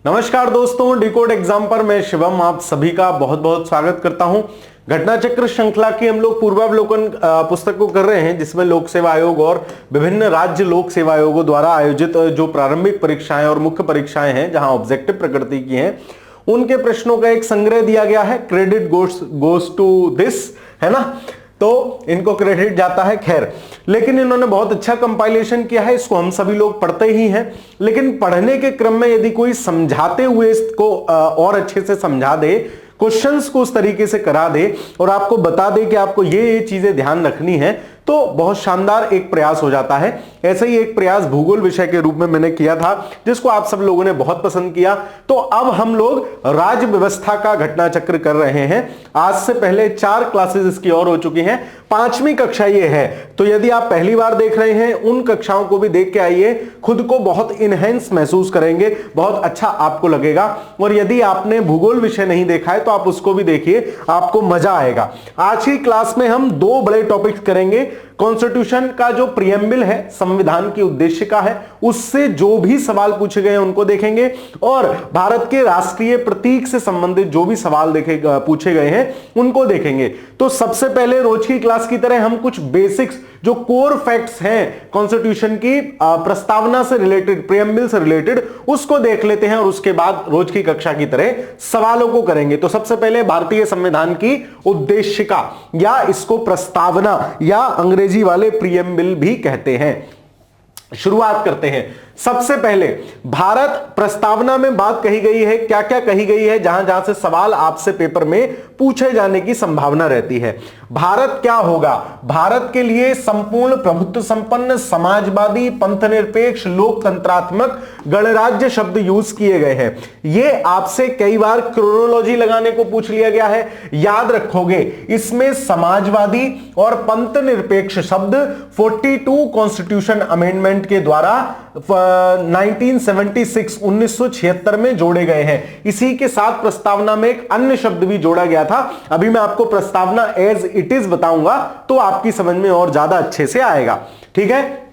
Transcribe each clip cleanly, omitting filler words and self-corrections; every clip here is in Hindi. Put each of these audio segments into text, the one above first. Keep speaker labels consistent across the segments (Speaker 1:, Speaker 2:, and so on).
Speaker 1: नमस्कार दोस्तों, डिकोड एग्जाम पर मैं शिवम आप सभी का बहुत बहुत स्वागत करता हूं। घटना चक्र श्रृंखला की हम लोग पूर्वावलोकन पुस्तक को कर रहे हैं, जिसमें लोक सेवा आयोग और विभिन्न राज्य लोक सेवा आयोगों द्वारा आयोजित जो प्रारंभिक परीक्षाएं और मुख्य परीक्षाएं हैं, जहां ऑब्जेक्टिव प्रकृति की हैं, उनके प्रश्नों का एक संग्रह दिया गया है। क्रेडिट गोस टू दिस, है ना, तो इनको क्रेडिट जाता है। खैर, लेकिन इन्होंने बहुत अच्छा कंपाइलेशन किया है, इसको हम सभी लोग पढ़ते ही हैं। लेकिन पढ़ने के क्रम में यदि कोई समझाते हुए इसको और अच्छे से समझा दे, क्वेश्चंस को उस तरीके से करा दे और आपको बता दे कि आपको ये चीजें ध्यान रखनी है, तो बहुत शानदार एक प्रयास हो जाता है। ऐसे ही एक प्रयास भूगोल विषय के रूप में मैंने किया था, जिसको आप सब लोगों ने बहुत पसंद किया। तो अब हम लोग राज्य व्यवस्था का घटना चक्र कर रहे हैं। आज से पहले 4 क्लासेस इसकी और हो चुकी हैं, 5वीं कक्षा ये है। तो यदि आप पहली बार देख रहे हैं, उन कक्षाओं को भी देख के आइए, खुद को बहुत इनहेंस महसूस करेंगे, बहुत अच्छा आपको लगेगा। और यदि आपने भूगोल विषय नहीं देखा है तो आप उसको भी देखिए, आपको मजा आएगा। आज की क्लास में हम 2 बड़े टॉपिक्स करेंगे। कॉन्स्टिट्यूशन का जो प्रियम्बल है, संविधान की उद्देशिका है, उससे जो भी सवाल पूछे गए उनको देखेंगे, और भारत के राष्ट्रीय प्रतीक से संबंधित जो भी सवाल पूछे गए हैं उनको देखेंगे। तो सबसे पहले रोज की क्लास की तरह हम कुछ बेसिक्स, जो कोर फैक्ट्स हैं कॉन्स्टिट्यूशन की प्रस्तावना से रिलेटेड, प्रियम्बल से रिलेटेड, उसको देख लेते हैं और उसके बाद रोज की कक्षा की तरह सवालों को करेंगे। तो सबसे पहले भारतीय संविधान की उद्देशिका, या इसको प्रस्तावना या अंग्रेजी वाले प्रियम्बल भी कहते हैं। शुरुआत करते हैं। सबसे पहले भारत प्रस्तावना में बात कही गई है, क्या क्या कही गई है, जहां जहां से सवाल आपसे पेपर में पूछे जाने की संभावना रहती है। भारत क्या होगा? भारत के लिए संपूर्ण प्रभुत्व संपन्न, समाजवादी, पंथनिरपेक्ष, लोकतंत्रात्मक, गणराज्य शब्द यूज किए गए हैं। यह आपसे कई बार क्रोनोलॉजी लगाने को पूछ लिया गया है, याद रखोगे। इसमें समाजवादी और पंथनिरपेक्ष शब्द 42 कॉन्स्टिट्यूशन अमेंडमेंट के द्वारा 1976 में जोड़े गए हैं। इसी के साथ प्रस्तावना में एक अन्य शब्द भी जोड़ा गया था। अभी मैं आपको प्रस्तावना एज इट इज बताऊंगा, तो आपकी समझ में और ज्यादा अच्छे से आएगा। ठीक है,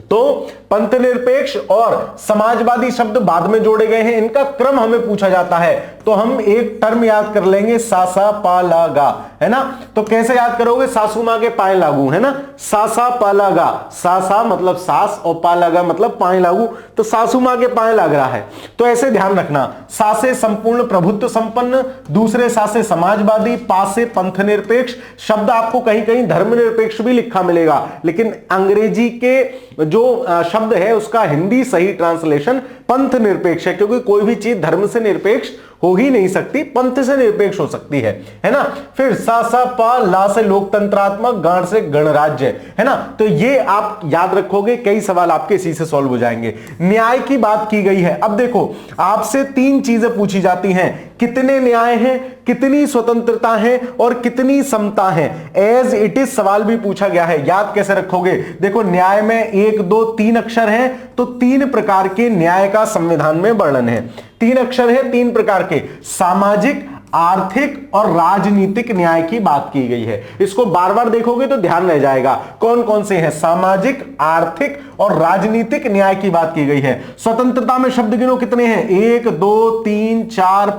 Speaker 1: तो पंथनिरपेक्ष और समाजवादी शब्द बाद में जोड़े गए हैं, इनका क्रम हमें पूछा जाता है। तो हम एक टर्म याद कर लेंगे, सासा पाला गा, है ना। तो कैसे याद करोगे? सासू मां के पाए लागू, है ना। सासा पाला गा, सासा मतलब सास और पाला गा मतलब पाए लागू, तो सासू मां के पाए लग रहा है। तो ऐसे ध्यान रखना, सासे संपूर्ण प्रभुत्व संपन्न, दूसरे सासे समाजवादी, पासे पंथनिरपेक्ष। शब्द आपको कहीं कहीं धर्मनिरपेक्ष भी लिखा मिलेगा, लेकिन अंग्रेजी के जो शब्द है उसका हिंदी सही ट्रांसलेशन पंथ निरपेक्ष है, क्योंकि कोई भी चीज धर्म से निरपेक्ष हो ही नहीं सकती, पंथ से निरपेक्ष हो सकती है ना। फिर सा सा पा ला से लोकतंत्रात्मक, गांठ से गणराज्य, है ना। तो ये आप याद रखोगे, कई सवाल आपके इसी से सॉल्व हो जाएंगे। न्याय की बात की गई है। अब देखो, आपसे 3 चीजें पूछी जाती हैं, कितने न्याय हैं, कितनी स्वतंत्रता है और कितनी समता है। एज इट इज सवाल भी पूछा गया है, याद कैसे रखोगे? देखो, न्याय में 1 2 3 अक्षर हैं, तो 3 प्रकार के न्याय का संविधान में वर्णन है। 3 अक्षर है, 3 प्रकार के, सामाजिक, आर्थिक और राजनीतिक न्याय की बात की गई है। इसको बार बार देखोगे तो ध्यान रह जाएगा कौन कौन से हैं। सामाजिक, आर्थिक और राजनीतिक न्याय की बात की गई है। स्वतंत्रता में शब्द गिनो कितने हैं? 1 2 3 4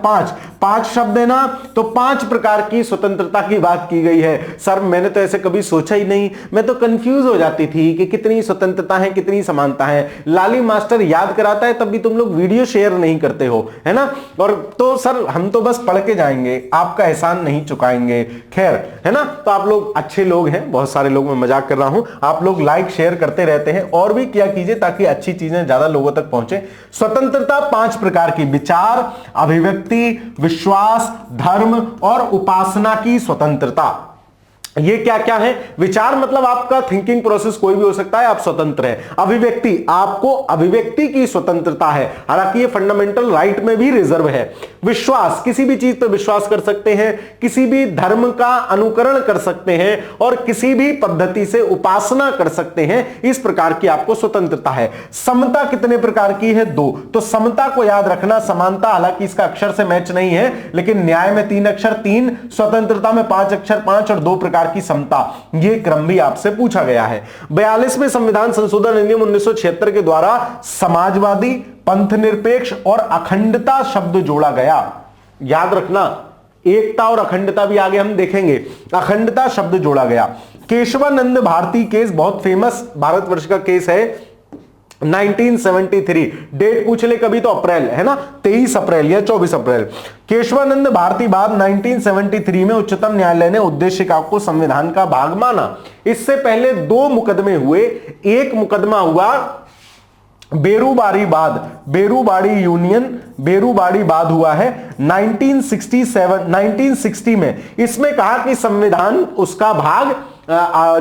Speaker 1: 5 शब्द है ना। तो 5 प्रकार की स्वतंत्रता की बात की गई है। सर, मैंने तो ऐसे कभी सोचा ही नहीं, मैं तो कंफ्यूज हो जाती थी कि कितनी स्वतंत्रता है, कितनी समानता है। लाली मास्टर याद कराता है, तब भी तुम लोग वीडियो शेयर नहीं करते हो, है ना। और तो सर, हम तो बस पढ़ के जाएंगे, आपका एहसान नहीं चुकाएंगे। खैर, है ना। तो आप लोग अच्छे लोग हैं, बहुत सारे लोग, मैं मजाक कर रहा हूं। आप लोग लाइक शेयर करते रहते हैं, और भी किया कीजिए ताकि अच्छी चीजें ज्यादा लोगों तक पहुंचे। स्वतंत्रता 5 प्रकार की, विचार, अभिव्यक्ति, विश्वास, धर्म और उपासना की स्वतंत्रता। ये क्या क्या है? विचार मतलब आपका थिंकिंग प्रोसेस कोई भी हो सकता है, आप स्वतंत्र हैं। अभिव्यक्ति, आपको अभिव्यक्ति की स्वतंत्रता है, हालांकि ये फंडामेंटल राइट में भी रिजर्व है। विश्वास, किसी भी चीज पर विश्वास कर सकते हैं, किसी भी धर्म का अनुकरण कर सकते हैं और किसी भी पद्धति से उपासना कर सकते हैं, इस प्रकार की आपको स्वतंत्रता है। समता कितने प्रकार की है? 2। तो समता को याद रखना। समानता हालांकि इसका अक्षर से मैच नहीं है, लेकिन न्याय में 3 अक्षर 3, स्वतंत्रता में 5 अक्षर 5 और 2 प्रकार प्रकार की समता, ये क्रम भी आपसे पूछा गया है। 42वें संविधान संशोधन अधिनियम 1976 के द्वारा समाजवादी, पंथनिरपेक्ष और अखंडता शब्द जोड़ा गया। याद रखना, एकता और अखंडता भी आगे हम देखेंगे। अखंडता शब्द जोड़ा गया। केशवानंद भारती केस बहुत फेमस भारतवर्ष का केस है, 1973। डेट पूछ ले कभी तो अप्रैल है ना, 23 अप्रैल या 24 अप्रैल। केशवानंद भारती बाद 1973 में उच्चतम न्यायालय ने उद्देशिका को संविधान का भाग माना। इससे पहले 2 मुकदमे हुए। एक मुकदमा हुआ बेरूबाड़ी यूनियन, बेरूबाड़ी बाद हुआ है 1960 में। इसमें कहा कि संविधान उसका भाग,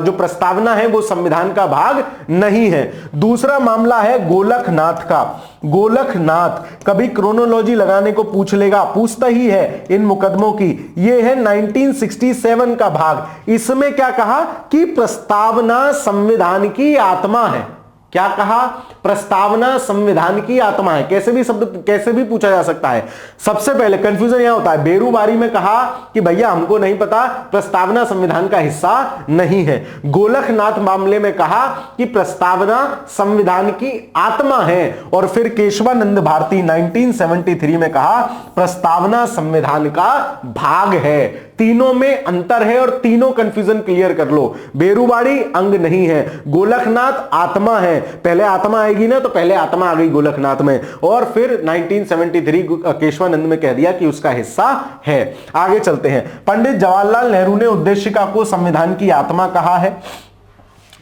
Speaker 1: जो प्रस्तावना है वो संविधान का भाग नहीं है। दूसरा मामला है गोलखनाथ का। गोलखनाथ कभी क्रोनोलॉजी लगाने को पूछ लेगा, पूछता ही है इन मुकदमों की। ये है 1967 का भाग। इसमें क्या कहा कि प्रस्तावना संविधान की आत्मा है। क्या कहा? प्रस्तावना संविधान की आत्मा है। कैसे भी शब्द कैसे भी पूछा जा सकता है। सबसे पहले कंफ्यूजन यहां होता है, बेरूबारी में कहा कि भैया हमको नहीं पता, प्रस्तावना संविधान का हिस्सा नहीं है। गोलखनाथ मामले में कहा कि प्रस्तावना संविधान की आत्मा है। और फिर केशवानंद भारती 1973 में कहा प्रस्तावना संविधान का भाग है। तीनों में अंतर है और तीनों कंफ्यूजन क्लियर कर लो। बेरूबाड़ी अंग नहीं है, गोलखनाथ आत्मा है। पहले आत्मा आएगी ना, तो पहले आत्मा आ गई गोलखनाथ में, और फिर 1973 केशवानंद में कह दिया कि उसका हिस्सा है। आगे चलते हैं। पंडित जवाहरलाल नेहरू ने उद्देशिका को संविधान की आत्मा कहा है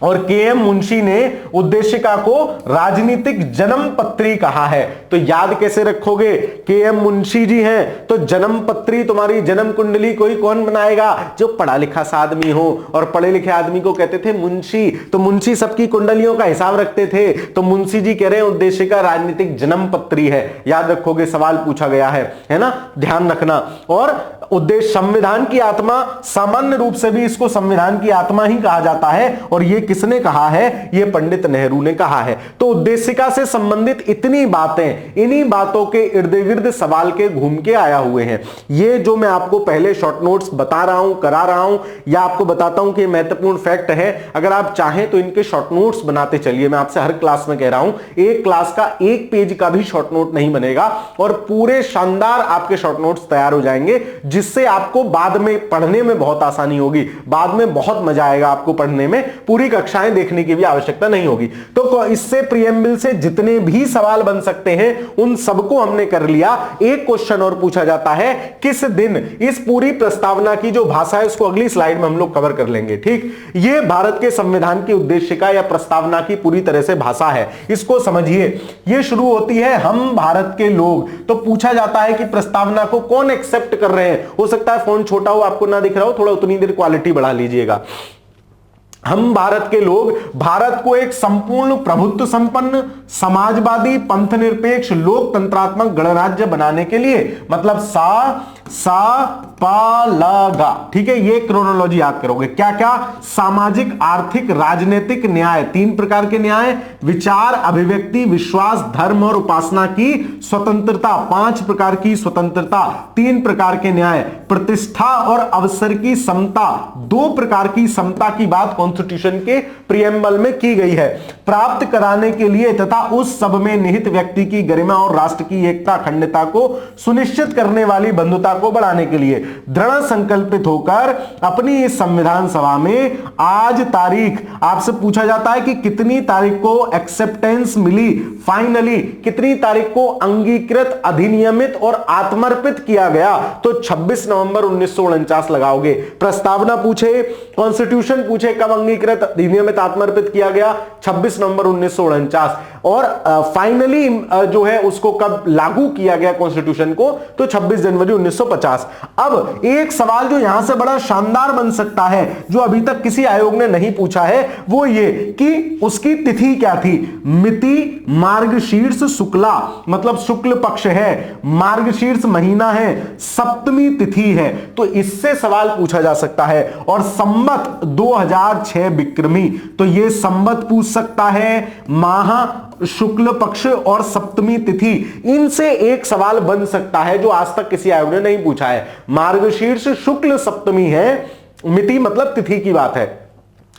Speaker 1: और के.एम. मुंशी ने उद्देशिका को राजनीतिक जन्मपत्री कहा है। तो याद कैसे रखोगे? के.एम. मुंशी जी हैं तो जन्मपत्री, तुम्हारी जन्म कुंडली कोई कौन बनाएगा? जो पढ़ा लिखा सा आदमी हो, और पढ़े लिखे आदमी को कहते थे मुंशी। तो मुंशी सबकी कुंडलियों का हिसाब रखते थे, तो मुंशी जी कह रहे हैं उद्देशिका राजनीतिक जन्मपत्री है। याद रखोगे, सवाल पूछा गया है ना, ध्यान रखना। और उद्देश्य संविधान की आत्मा, सामान्य रूप से भी इसको संविधान की आत्मा ही कहा जाता है। और ये किसने कहा है? ये पंडित नेहरू ने कहा है। तो उद्देशिका से संबंधित इतनी बातें, इन्हीं बातों के इर्द गिर्द सवाल के घूम के आया हुए हैं। ये जो मैं आपको पहले शॉर्ट नोट्स बता रहा हूं, करा रहा हूं, या आपको बताता हूं कि महत्वपूर्ण फैक्ट है। अगर आप चाहें तो इनके शॉर्ट नोट्स बनाते चलिए। मैं आपसे हर क्लास में कह रहा हूं, एक क्लास का 1 पेज का भी शॉर्ट नोट नहीं बनेगा, और पूरे शानदार आपके शॉर्ट नोट्स तैयार हो जाएंगे, जिससे आपको बाद में पढ़ने में बहुत आसानी होगी। बाद में बहुत मजा आएगा आपको पढ़ने में, पूरी कक्षाएं देखने की भी आवश्यकता नहीं होगी। तो इससे प्रीएम्बल से जितने भी सवाल बन सकते हैं उन सबको हमने कर लिया। एक क्वेश्चन और पूछा जाता है, किस दिन इस पूरी प्रस्तावना की जो भाषा है उसको अगली स्लाइड में हम लोग कवर कर लेंगे। ठीक, ये भारत के संविधान की उद्देशिका या प्रस्तावना की पूरी तरह से भाषा है। इसको समझिए। ये शुरू होती है हम भारत के लोग, तो पूछा जाता है कि प्रस्तावना को कौन एक्सेप्ट कर रहे हैं। हो सकता है फोन छोटा हो, आपको ना दिख रहा हो, थोड़ा उतनी देर क्वालिटी बढ़ा लीजिएगा। हम भारत के लोग भारत को एक संपूर्ण प्रभुत्व संपन्न, समाजवादी, पंथनिरपेक्ष, लोकतंत्रात्मक गणराज्य बनाने के लिए, मतलब सा पा ला गा, ठीक है, ये क्रोनोलॉजी याद करोगे। क्या क्या? सामाजिक, आर्थिक, राजनीतिक न्याय, 3 प्रकार के न्याय, विचार, अभिव्यक्ति, विश्वास, धर्म और उपासना की स्वतंत्रता, 5 प्रकार की स्वतंत्रता, 3 प्रकार के न्याय, प्रतिष्ठा और अवसर की समता, 2 प्रकार की समता की बात कॉन्स्टिट्यूशन के प्रीएम्बल में की गई है, प्राप्त कराने के लिए तथा उस सब में निहित व्यक्ति की गरिमा और राष्ट्र की एकता, अखंडता को सुनिश्चित करने वाली बंधुता को बढ़ाने के लिए दृढ़ संकल्पित होकर अपनी इस संविधान सभा में आज तारीख, आपसे पूछा जाता है कि कितनी तारीख को एक्सेप्टेंस मिली, फाइनली कितनी तारीख को अंगीकृत, अधिनियमित और आत्मर्पित किया गया, तो 26 नवंबर 1949 लगाओगे। प्रस्तावना पूछे, कॉन्स्टिट्यूशन पूछे कब अंगीकृत, अधिनियमित, आत्मर्पित किया गया, 26 नवंबर 1949, और फाइनली जो है उसको कब लागू किया गया कॉन्स्टिट्यूशन को, तो 26 जनवरी 1950। अब एक सवाल जो यहां से बड़ा शानदार बन सकता है, जो अभी तक किसी आयोग ने नहीं पूछा है, वो ये कि उसकी तिथि क्या थी। मिति मार्गशीर्ष शुक्ला, मतलब शुक्ल पक्ष है, मार्गशीर्ष महीना है, सप्तमी तिथि है, तो इससे सवाल पूछा जा सकता है। और संवत 2006 विक्रमी, तो ये संवत पूछ सकता है, माह, शुक्ल पक्ष और सप्तमी तिथि, इनसे एक सवाल बन सकता है जो आज तक किसी आयोग ने नहीं पूछा है। मार्गशीर्ष शुक्ल सप्तमी है, मिति मतलब तिथि की बात है।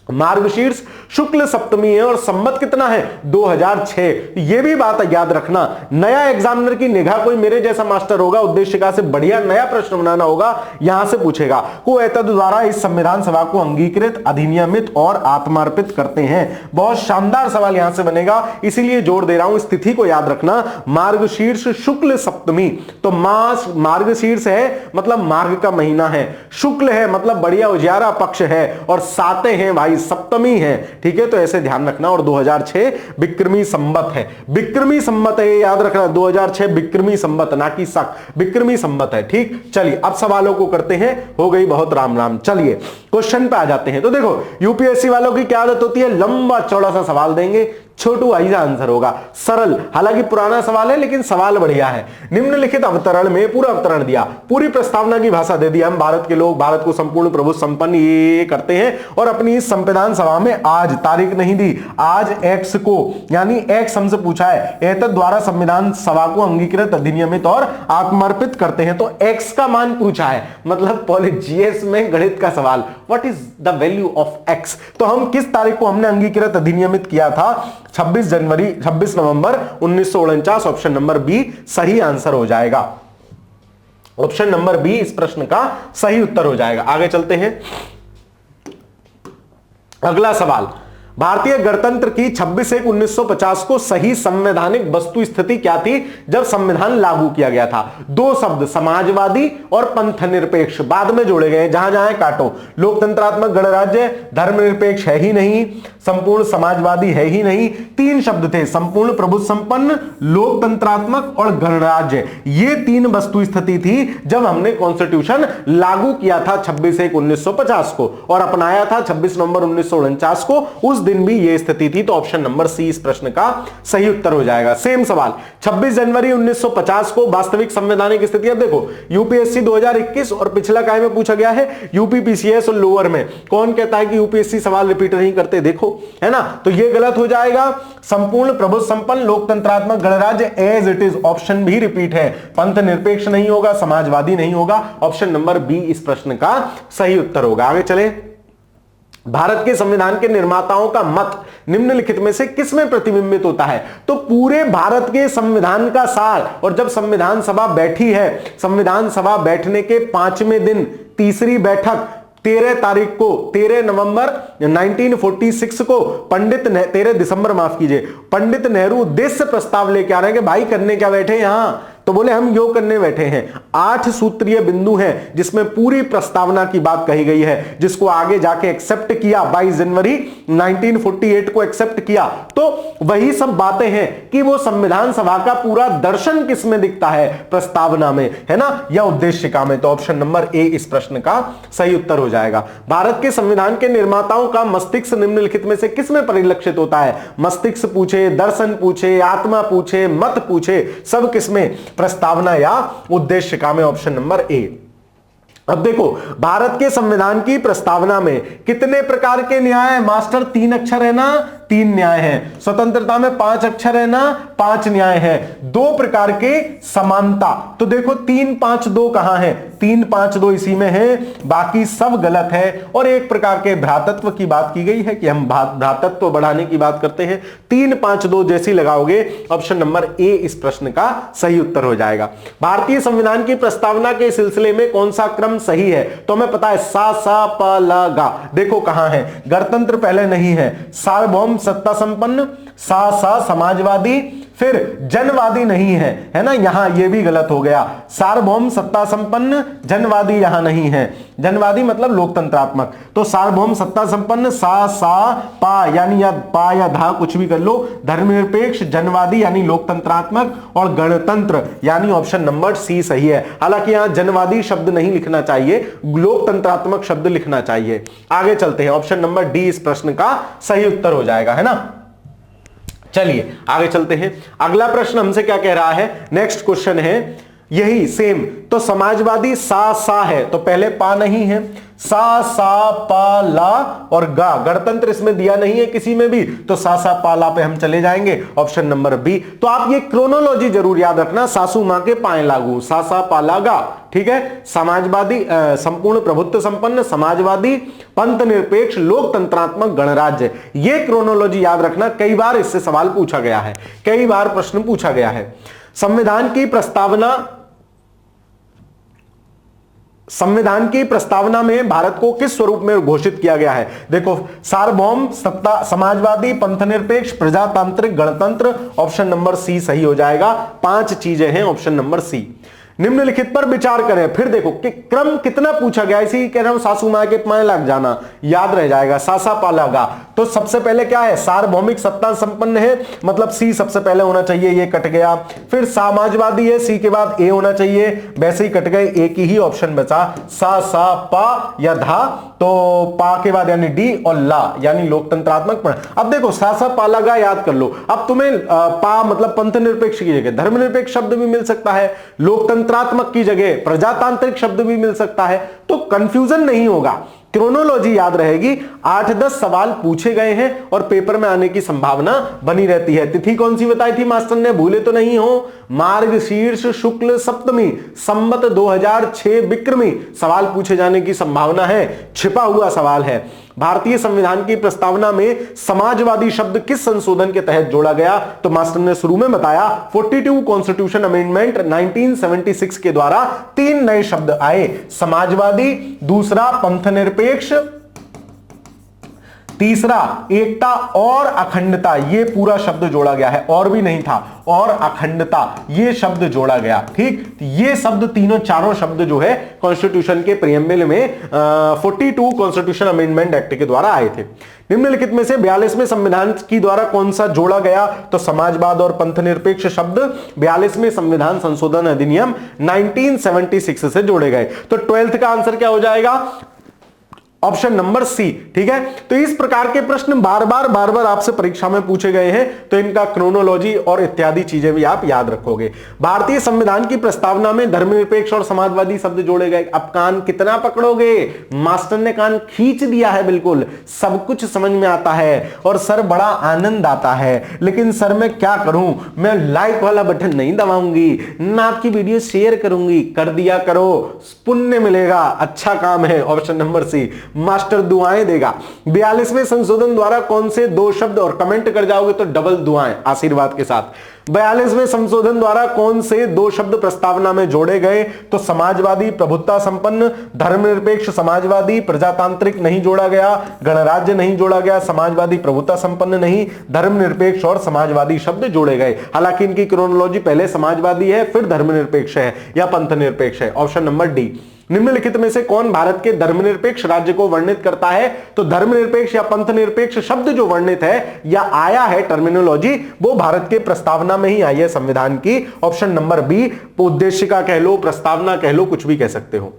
Speaker 1: मार्गशीर्ष शुक्ल सप्तमी है और संवत कितना है 2006। ये भी बात याद रखना, नया एग्जामिनर की निगाह कोई मेरे जैसा मास्टर होगा, उद्देशिका से बढ़िया नया प्रश्न बनाना होगा, यहां से पूछेगा को एतद द्वारा इस संविधान सभा को अंगीकृत, अधिनियमित और आत्मार्पित करते हैं। बहुत शानदार सवाल यहां से बनेगा, इसीलिए जोर दे रहा हूं, इस तिथि को याद रखना। मार्गशीर्ष शुक्ल सप्तमी, तो मास मार्गशीर्ष है मतलब मार्ग का महीना है, शुक्ल है मतलब बढ़िया उजियारा पक्ष है, और साते हैं भाई सप्तमी है, ठीक है। तो ऐसे ध्यान रखना। और 2006 विक्रमी संवत है, विक्रमी संवत है, याद रखना 2006 विक्रमी संवत, ना कि शक, विक्रमी संवत है, ठीक। चलिए अब सवालों को करते हैं, हो गई बहुत राम राम। चलिए क्वेश्चन पे आ जाते हैं। तो देखो यूपीएससी वालों की क्या आदत होती है, लंबा चौड़ा सा सवाल देंगे, छोटू आइजा आंसर होगा, सरल, हालांकि पुराना सवाल है लेकिन सवाल बढ़िया है। निम्नलिखित अवतरण में पूरा अवतरण दिया, पूरी प्रस्तावना की भाषा दे दी। हम भारत के लोग भारत को संपूर्ण प्रभु संपन्न ये करते हैं, और अपनी इस संविधान सभा में आज तारीख नहीं दी, आज एक्स को यानी एक्स हमसे पूछा है, एतद द्वारा संविधान सभा को अंगीकृत, अधिनियमित और आत्मर्पित करते हैं, तो एक्स का मान पूछा है, मतलब जीएस में गणित का सवाल, what is the value of x. तो हम किस तारीख को हमने अंगीकृत अधिनियमित किया था, 26 नवंबर 1949। ऑप्शन नंबर बी सही आंसर हो जाएगा, ऑप्शन नंबर बी इस प्रश्न का सही उत्तर हो जाएगा। आगे चलते हैं, अगला सवाल, भारतीय गणतंत्र की 26/1/1950 को सही संवैधानिक वस्तु स्थिति क्या थी जब संविधान लागू किया गया था। दो शब्द समाजवादी और पंथ निरपेक्ष बाद में जोड़े गए, जहां जहां काटो। लोकतंत्रात्मक गणराज्य, धर्मनिरपेक्ष है ही नहीं, संपूर्ण समाजवादी है ही नहीं, तीन शब्द थे, संपूर्ण प्रभु संपन्न, लोकतंत्रात्मक और गणराज्य। ये तीन वस्तु स्थिति थी जब हमने कॉन्स्टिट्यूशन लागू किया था 26/1/1950 को, और अपनाया था 26 नवंबर 1949 को। उस दिन भी ये स्थिति थी, तो ऑप्शन नंबर सी इस प्रश्न का सही उत्तर हो जाएगा। सेम सवाल, 26 जनवरी 1950 को वास्तविक संवैधानिक स्थिति। अब देखो यूपीएससी 2021 और पिछला काय में पूछा गया है, यूपीपीसीएस और लोअर में। कौन कहता है कि यूपीएससी सवाल रिपीट नहीं करते, देखो है ना, तो ये गलत हो जाएगा। संपूर्ण प्रभु संपन्न लोकतंत्रात्मक गणराज्य एज इट इज, ऑप्शन भी रिपीट है, पंथ निरपेक्ष नहीं होगा, समाजवादी नहीं होगा, ऑप्शन नंबर बी इस प्रश्न का सही उत्तर होगा। आगे चले, भारत के संविधान के निर्माताओं का मत निम्नलिखित में से किसमें प्रतिबिंबित होता है। तो पूरे भारत के संविधान का सार, और जब संविधान सभा बैठी है, संविधान सभा बैठने के 5वें दिन तीसरी बैठक 13 तारीख को, 13 नवंबर 1946 को पंडित 13 दिसंबर माफ कीजिए, पंडित नेहरू उद्देश्य प्रस्ताव लेके आ रहे हैं कि भाई करने क्या बैठे यहां, तो बोले हम योग करने बैठे हैं। 8 सूत्रीय बिंदु हैं जिसमें पूरी प्रस्तावना की बात कही गई है, जिसको आगे जाके एक्सेप्ट किया 22 जनवरी 1948 को एक्सेप्ट किया। तो वही सब बातें हैं कि वो संविधान सभा का पूरा दर्शन किसमें दिखता है, प्रस्तावना में, है ना, या उद्देशिका में। तो ऑप्शन नंबर ए इस प्रश्न का सही उत्तर हो जाएगा। भारत के संविधान के निर्माताओं का मस्तिष्क निम्नलिखित में से किसमें परिलक्षित होता है। मस्तिष्क पूछे, दर्शन पूछे, आत्मा पूछे, मत पूछे, सब किसमें, प्रस्तावना या उद्देशिका में, ऑप्शन नंबर ए। अब देखो भारत के संविधान की प्रस्तावना में कितने प्रकार के न्याय है मास्टर, 3 अक्षर है ना, 3 न्याय है। स्वतंत्रता में 5 अक्षर है ना, 5 न्याय है। 2 प्रकार के समानता, तो देखो 3, 5, 2 कहां है, 3, 5, 2 इसी में है, बाकी सब गलत है। और एक प्रकार के भ्रातृत्व की बात की गई है कि हम भ्रातृत्व बढ़ाने की बात करते हैं, 3, 5, 2 जैसी लगाओगे, ऑप्शन नंबर ए इस प्रश्न का सही उत्तर हो जाएगा। भारतीय संविधान की प्रस्तावना के सिलसिले में कौन सा क्रम सही है, तो हमें पता है सा सा प ल गा। देखो कहां है, गणतंत्र पहले नहीं है, सार्वभौम सत्ता संपन्न, सा सा समाजवादी, फिर जनवादी नहीं है, है ना, यहां ये भी गलत हो गया। सार्वभौम सत्ता संपन्न, जनवादी यहां नहीं है, जनवादी मतलब लोकतंत्रात्मक, तो सार्वभौम सत्ता संपन्न, सा सा पा यानी या पा या धा कुछ भी कर लो, धर्मनिरपेक्ष, जनवादी यानी लोकतंत्रात्मक, और गणतंत्र यानी ऑप्शन नंबर सी सही है। हालांकि यहां जनवादी शब्द नहीं लिखना चाहिए, लोकतंत्रात्मक शब्द लिखना चाहिए। आगे चलते हैं, ऑप्शन नंबर डी इस प्रश्न का सही उत्तर हो जाएगा, है ना। चलिए आगे चलते हैं, अगला प्रश्न हमसे क्या कह रहा है, नेक्स्ट क्वेश्चन है, यही सेम। तो समाजवादी सा है तो पहले पा नहीं है, सा पा ला और गा, गणतंत्र इसमें दिया नहीं है किसी में भी, तो सा पा ला पे हम चले जाएंगे, ऑप्शन नंबर बी। तो आप ये क्रोनोलॉजी जरूर याद रखना, सासू मां के पाए लागू, सा पा ला गा, ठीक है। समाजवादी संपूर्ण प्रभुत्व संपन्न, समाजवादी, पंथ निरपेक्ष, लोकतंत्रात्मक, गणराज्य, ये क्रोनोलॉजी याद रखना, कई बार इससे सवाल पूछा गया है, कई बार प्रश्न पूछा गया है। संविधान की प्रस्तावना में भारत को किस स्वरूप में घोषित किया गया है? देखो, सार्वभौम सत्ता, समाजवादी, पंथनिरपेक्ष, प्रजातांत्रिक, गणतंत्र, ऑप्शन नंबर सी सही हो जाएगा। 5 चीजें हैं, ऑप्शन नंबर सी। निम्नलिखित पर विचार करें। फिर देखो कि क्रम कितना पूछा गया, इसी कह रहा हूं, सासू मां के पाए लग जाना याद रह जाएगा, सा पा लगा। तो सबसे पहले क्या है, सार्वभौमिक सत्ता संपन्न है, मतलब सी सबसे पहले होना चाहिए, ये कट गया। फिर समाजवादी है, सी के बाद ए होना चाहिए, वैसे ही कट गए, एक ही ऑप्शन बचा, सा पा या धा, तो पा के बाद यानी डी और ला यानी लोकतंत्रात्मक। अब देखो सा पा लगा याद कर लो, अब तुम्हें पा मतलब पंथ निरपेक्ष की जगह धर्मनिरपेक्ष शब्द भी मिल सकता है, लोकतंत्रात्मक की जगह प्रजातांत्रिक शब्द भी मिल सकता है, तो कंफ्यूजन नहीं होगा, क्रोनोलॉजी याद रहेगी। 8-10 सवाल पूछे गए हैं और पेपर में आने की संभावना बनी रहती है। तिथि कौन सी बताई थी मास्टर ने, भूले तो नहीं हो? मार्गशीर्ष शुक्ल सप्तमी, संवत 2006 विक्रमी। सवाल पूछे जाने की संभावना है, छिपा हुआ सवाल है। भारतीय संविधान की प्रस्तावना में समाजवादी शब्द किस संशोधन के तहत जोड़ा गया? तो मास्टर ने शुरू में बताया 42 कॉन्स्टिट्यूशन अमेंडमेंट 1976 के द्वारा 3 नए शब्द आए, समाजवादी, दूसरा पंथनिरपेक्ष, तीसरा एकता और अखंडता। ये पूरा शब्द जोड़ा गया है, और भी नहीं था, और अखंडता ये शब्द जोड़ा गया। ठीक, ये शब्द तीनों चारों शब्द जो है कॉन्स्टिट्यूशन के प्रीएम्बल में 42 कॉन्स्टिट्यूशन अमेंडमेंट एक्ट के द्वारा आए थे। निम्नलिखित में से 42वें संविधान की द्वारा कौन सा जोड़ा गया? तो समाजवाद और पंथनिरपेक्ष शब्द 42वें संविधान संशोधन अधिनियम 1976 से जोड़े गए। तो 12th का आंसर क्या हो जाएगा? Option number C. ठीक है, तो इस प्रकार के प्रश्न बार बार आपसे परीक्षा में पूछे गए हैं, तो इनका क्रोनोलॉजी और इत्यादि चीजें भी आप याद रखोगे। भारतीय संविधान की प्रस्तावना में धर्मनिरपेक्ष और समाजवादी शब्द जोड़े गए। अब कान कितना पकड़ोगे? मास्टर ने कान खींच दिया है, बिल्कुल सब कुछ समझ में आता है और सर बड़ा आनंद आता है, लेकिन सर मैं क्या करूं, मैं लाइक वाला बटन नहीं दबाऊंगी ना आपकी वीडियो शेयर करूंगी। कर दिया करो, पुण्य मिलेगा, अच्छा काम है। ऑप्शन नंबर सी, मास्टर दुआएं देगा। 42वें संशोधन द्वारा कौन से 2 शब्द, और कमेंट कर जाओगे तो डबल दुआएं आशीर्वाद के साथ। 42वें संशोधन द्वारा कौन से 2 शब्द प्रस्तावना में जोड़े गए? तो समाजवादी प्रभुत्व संपन्न, धर्मनिरपेक्ष समाजवादी, प्रजातांत्रिक नहीं जोड़ा गया, गणराज्य नहीं जोड़ा गया, समाजवादी प्रभुत्व संपन्न नहीं, धर्मनिरपेक्ष और समाजवादी शब्द जोड़े गए। हालांकि इनकी क्रोनोलॉजी पहले समाजवादी है, फिर धर्मनिरपेक्ष है या पंथनिरपेक्ष है। Option number D. निम्नलिखित में से कौन भारत के धर्मनिरपेक्ष राज्य को वर्णित करता है? तो धर्मनिरपेक्ष या पंथनिरपेक्ष शब्द जो वर्णित है या आया है टर्मिनोलॉजी, वो भारत के प्रस्तावना में ही आई है संविधान की। Option number B. उद्देशिका कह लो, प्रस्तावना कह लो, कुछ भी कह सकते हो।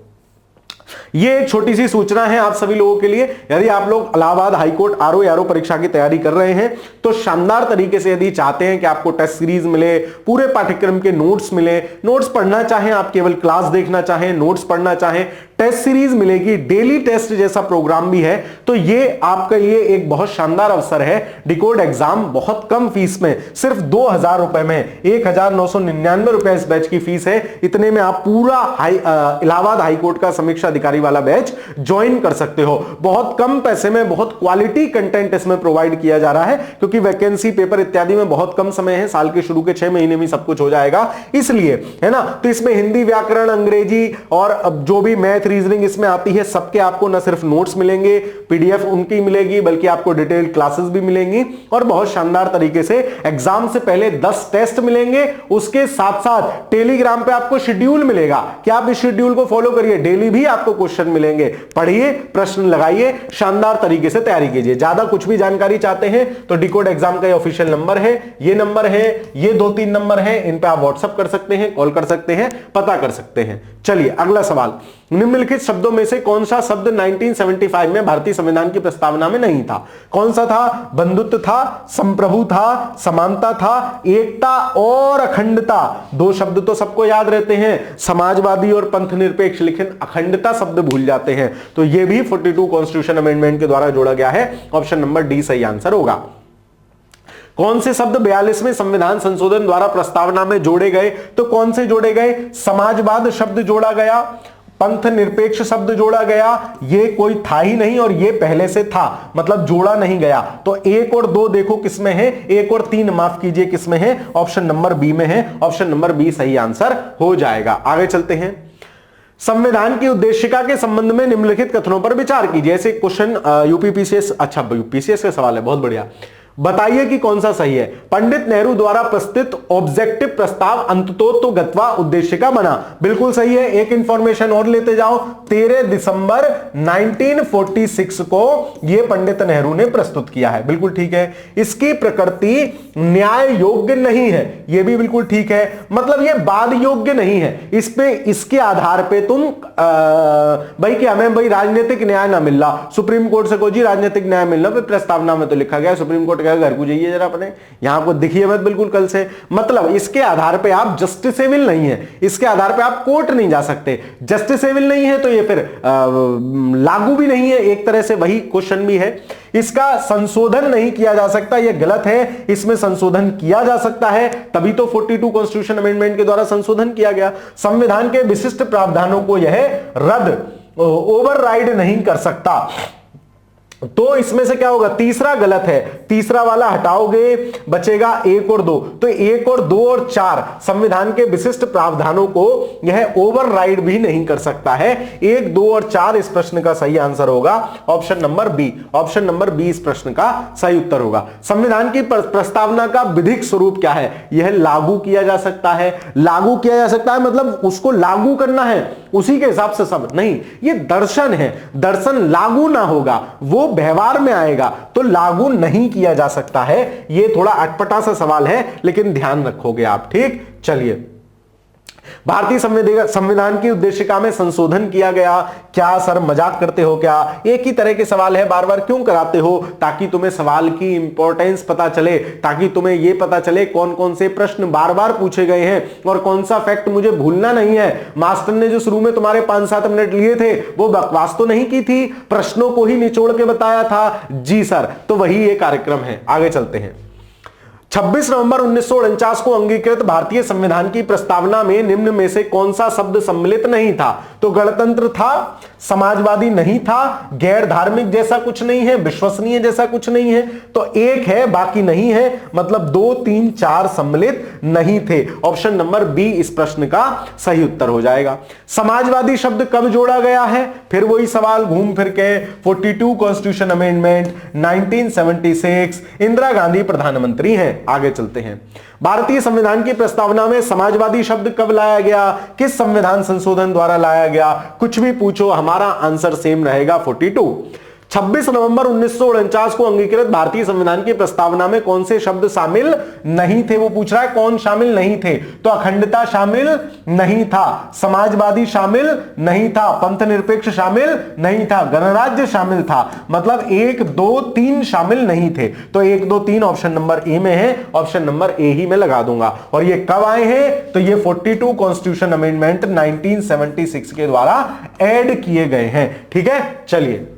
Speaker 1: ये एक छोटी सी सूचना है आप सभी लोगों के लिए। यदि आप लोग इलाहाबाद हाईकोर्ट आरओ परीक्षा की तैयारी कर रहे हैं, तो शानदार तरीके से यदि चाहते हैं कि आपको टेस्ट सीरीज मिले, पूरे पाठ्यक्रम के नोट्स मिले, नोट्स पढ़ना चाहें, आप केवल क्लास देखना चाहें, नोट्स पढ़ना चाहें, टेस्ट सीरीज मिलेगी, डेली टेस्ट जैसा प्रोग्राम भी है, तो ये आपके लिए एक बहुत शानदार अवसर है। डिकोड एग्जाम बहुत कम फीस में, सिर्फ 2000 रुपए में, 1999 रुपए इस बैच की फीस है। इतने में आप पूरा इलाहाबाद हाईकोर्ट का समीक्षा अधिकारी वाला बैच ज्वाइन कर सकते हो। बहुत कम पैसे में बहुत क्वालिटी कंटेंट इसमें प्रोवाइड किया जा रहा है, क्योंकि वैकेंसी पेपर इत्यादि में बहुत कम समय है, साल के शुरू के 6 महीने में सब कुछ हो जाएगा, इसलिए है ना। तो इसमें हिंदी, व्याकरण, अंग्रेजी और जो भी मैथ, रीजनिंग इसमें आती है, सबके आपको न सिर्फ नोट्स मिलेंगे, पीडीएफ उनकी मिलेगी, बल्कि आपको डिटेल्ड क्लासेस भी मिलेंगी और बहुत शानदार तरीके से एग्जाम से पहले 10 टेस्ट मिलेंगे। उसके साथ साथ टेलीग्राम पे आपको शेड्यूल मिलेगा कि आप इस शेड्यूल को फॉलो करिए, डेली भी आपको क्वेश्चन क्वेश्चन मिलेंगे। पढ़िए, प्रश्न लगाइए, शानदार तरीके से तैयारी कीजिए। ज्यादा कुछ भी जानकारी चाहते हैं तो डिकोड एग्जाम का ऑफिशियल नंबर है, ये नंबर है, ये 2-3 नंबर है, इन पे आप व्हाट्सएप कर सकते हैं, कॉल कर सकते हैं, पता कर सकते हैं। चलिए अगला सवाल, निम्नलिखित शब्दों में से कौन सा शब्द 1975 में भारतीय संविधान की प्रस्तावना में नहीं था? कौन सा था? बंधुत्व था, संप्रभु था, समानता था, एकता और अखंडता। दो शब्द तो सबको याद रहते हैं, समाजवादी और पंथ निरपेक्ष, लेकिन अखंडता शब्द भूल जाते हैं। तो यह भी 42 कॉन्स्टिट्यूशन अमेंडमेंट के द्वारा जोड़ा गया है। ऑप्शन नंबर डी सही आंसर होगा। कौन से शब्द 42वें संविधान संशोधन द्वारा प्रस्तावना में जोड़े गए? तो कौन से जोड़े गए? समाजवाद शब्द जोड़ा गया, पंथ निरपेक्ष शब्द जोड़ा गया, ये कोई था ही नहीं और ये पहले से था, मतलब जोड़ा नहीं गया। तो 1 और 2 देखो किसमें है, 1 और 3 माफ कीजिए किसमें है? ऑप्शन नंबर बी में है। ऑप्शन नंबर बी सही आंसर हो जाएगा। आगे चलते हैं। संविधान की उद्देशिका के संबंध में निम्नलिखित कथनों पर विचार कीजिए। ऐसे क्वेश्चन यूपीपीसीएस, अच्छा यूपीसीएस का सवाल है, बहुत बढ़िया। बताइए कि कौन सा सही है। पंडित नेहरू द्वारा प्रस्तुत ऑब्जेक्टिव प्रस्ताव अंततोगत्वा उद्देशिका बना, बिल्कुल सही है। एक इंफॉर्मेशन और लेते जाओ, 13 दिसंबर 1946 को यह पंडित नेहरू ने प्रस्तुत किया है, बिल्कुल ठीक है। इसकी प्रकृति न्याय योग्य नहीं है, यह भी बिल्कुल ठीक है, मतलब यह वाद योग्य नहीं है। इस पे, इसके आधार पे तुम भाई कि हमें भाई राजनीतिक न्याय ना मिल रहा, सुप्रीम कोर्ट से को जी राजनीतिक न्याय मिल रहा, प्रस्तावना में तो लिखा गया सुप्रीम कोर्ट घर को जाइए जरा अपने, यहां आपको दिखिए मत बिल्कुल कल से। मतलब इसके आधार पे आप जस्टिसेबल नहीं है, इसके आधार पे आप कोर्ट नहीं जा सकते। जस्टिसेबल नहीं है तो ये फिर लागू भी नहीं है, एक तरह से वही क्वेश्चन भी है। इसका संशोधन नहीं किया जा सकता, यह गलत है। इसमें संशोधन किया जा सकता है, तभी तो 42 कॉन्स्टिट्यूशन अमेंडमेंट के द्वारा संशोधन किया गया। संविधान के विशिष्ट प्रावधानों को यह रद्द ओवरराइड नहीं कर सकता। तो इसमें से क्या होगा? तीसरा गलत है, तीसरा वाला हटाओगे, बचेगा 1 और 2। तो 1 और 2 और 4 संविधान के विशिष्ट प्रावधानों को यह ओवरराइड भी नहीं कर सकता है। 1, 2 और 4 इस प्रश्न का सही आंसर होगा। Option number B, option number B इस प्रश्न का सही उत्तर होगा। संविधान की प्रस्तावना का विधिक स्वरूप क्या है? यह लागू किया जा सकता है। लागू किया जा सकता है मतलब उसको लागू करना है, उसी के हिसाब से सब नहीं। ये दर्शन है, दर्शन लागू ना होगा, वो व्यवहार में आएगा, तो लागू नहीं किया जा सकता है। ये थोड़ा अटपटा सा सवाल है, लेकिन ध्यान रखोगे आप, ठीक। चलिए, भारतीय संविधान की उद्देशिका में संशोधन किया गया। क्या सर मजाक करते हो क्या? एक ही तरह के सवाल है, बार बार क्यों कराते हो? ताकि तुम्हें सवाल की इंपॉर्टेंस पता चले, ताकि तुम्हें यह पता चले कौन कौन से प्रश्न बार बार पूछे गए हैं और कौन सा फैक्ट मुझे भूलना नहीं है। मास्टर ने जो शुरू में तुम्हारे 5-7 मिनट लिए थे वो बकवास तो नहीं की थी, प्रश्नों को ही निचोड़ के बताया था। जी सर, तो वही ये कार्यक्रम है। आगे चलते हैं। 26 नवंबर 1949 को अंगीकृत भारतीय संविधान की प्रस्तावना में निम्न में से कौन सा शब्द सम्मिलित नहीं था? तो गणतंत्र था, समाजवादी नहीं था, गैर धार्मिक जैसा कुछ नहीं है, विश्वसनीय जैसा कुछ नहीं है। तो एक है, बाकी नहीं है, मतलब 2, 3, 4 सम्मिलित नहीं थे। ऑप्शन नंबर बी इस प्रश्न का सही उत्तर हो जाएगा। समाजवादी शब्द कब जोड़ा गया है? फिर वही सवाल घूम फिर के, 42 कॉन्स्टिट्यूशन अमेंडमेंट 1976, इंदिरा गांधी प्रधानमंत्री हैं। आगे चलते हैं। भारतीय संविधान की प्रस्तावना में समाजवादी शब्द कब लाया गया? किस संविधान संशोधन द्वारा लाया गया? कुछ भी पूछो, हमारा आंसर सेम रहेगा, 42। 26 नवंबर 1949 को अंगीकृत भारतीय संविधान की प्रस्तावना में कौन से शब्द शामिल नहीं थे? वो पूछ रहा है कौन शामिल नहीं थे। तो अखंडता शामिल नहीं था, समाजवादी शामिल नहीं था, पंथ निरपेक्ष शामिल नहीं था, गणराज्य शामिल था। मतलब 1, 2, 3 शामिल नहीं थे। तो 1, 2, 3 ऑप्शन नंबर ए में है, ऑप्शन नंबर ए ही में लगा दूंगा। और ये कब आए हैं? तो ये 42 कॉन्स्टिट्यूशन अमेंडमेंट 1976 के द्वारा ऐड किए गए हैं। ठीक है, चलिए।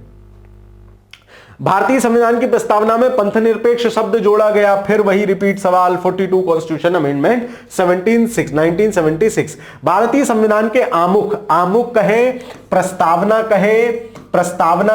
Speaker 1: भारतीय संविधान की प्रस्तावना में पंथ निरपेक्ष शब्द जोड़ा गया। फिर वही रिपीट सवाल, 42 कॉन्स्टिट्यूशन अमेंडमेंट 1976। भारतीय संविधान के आमुख, आमुख कहे, प्रस्तावना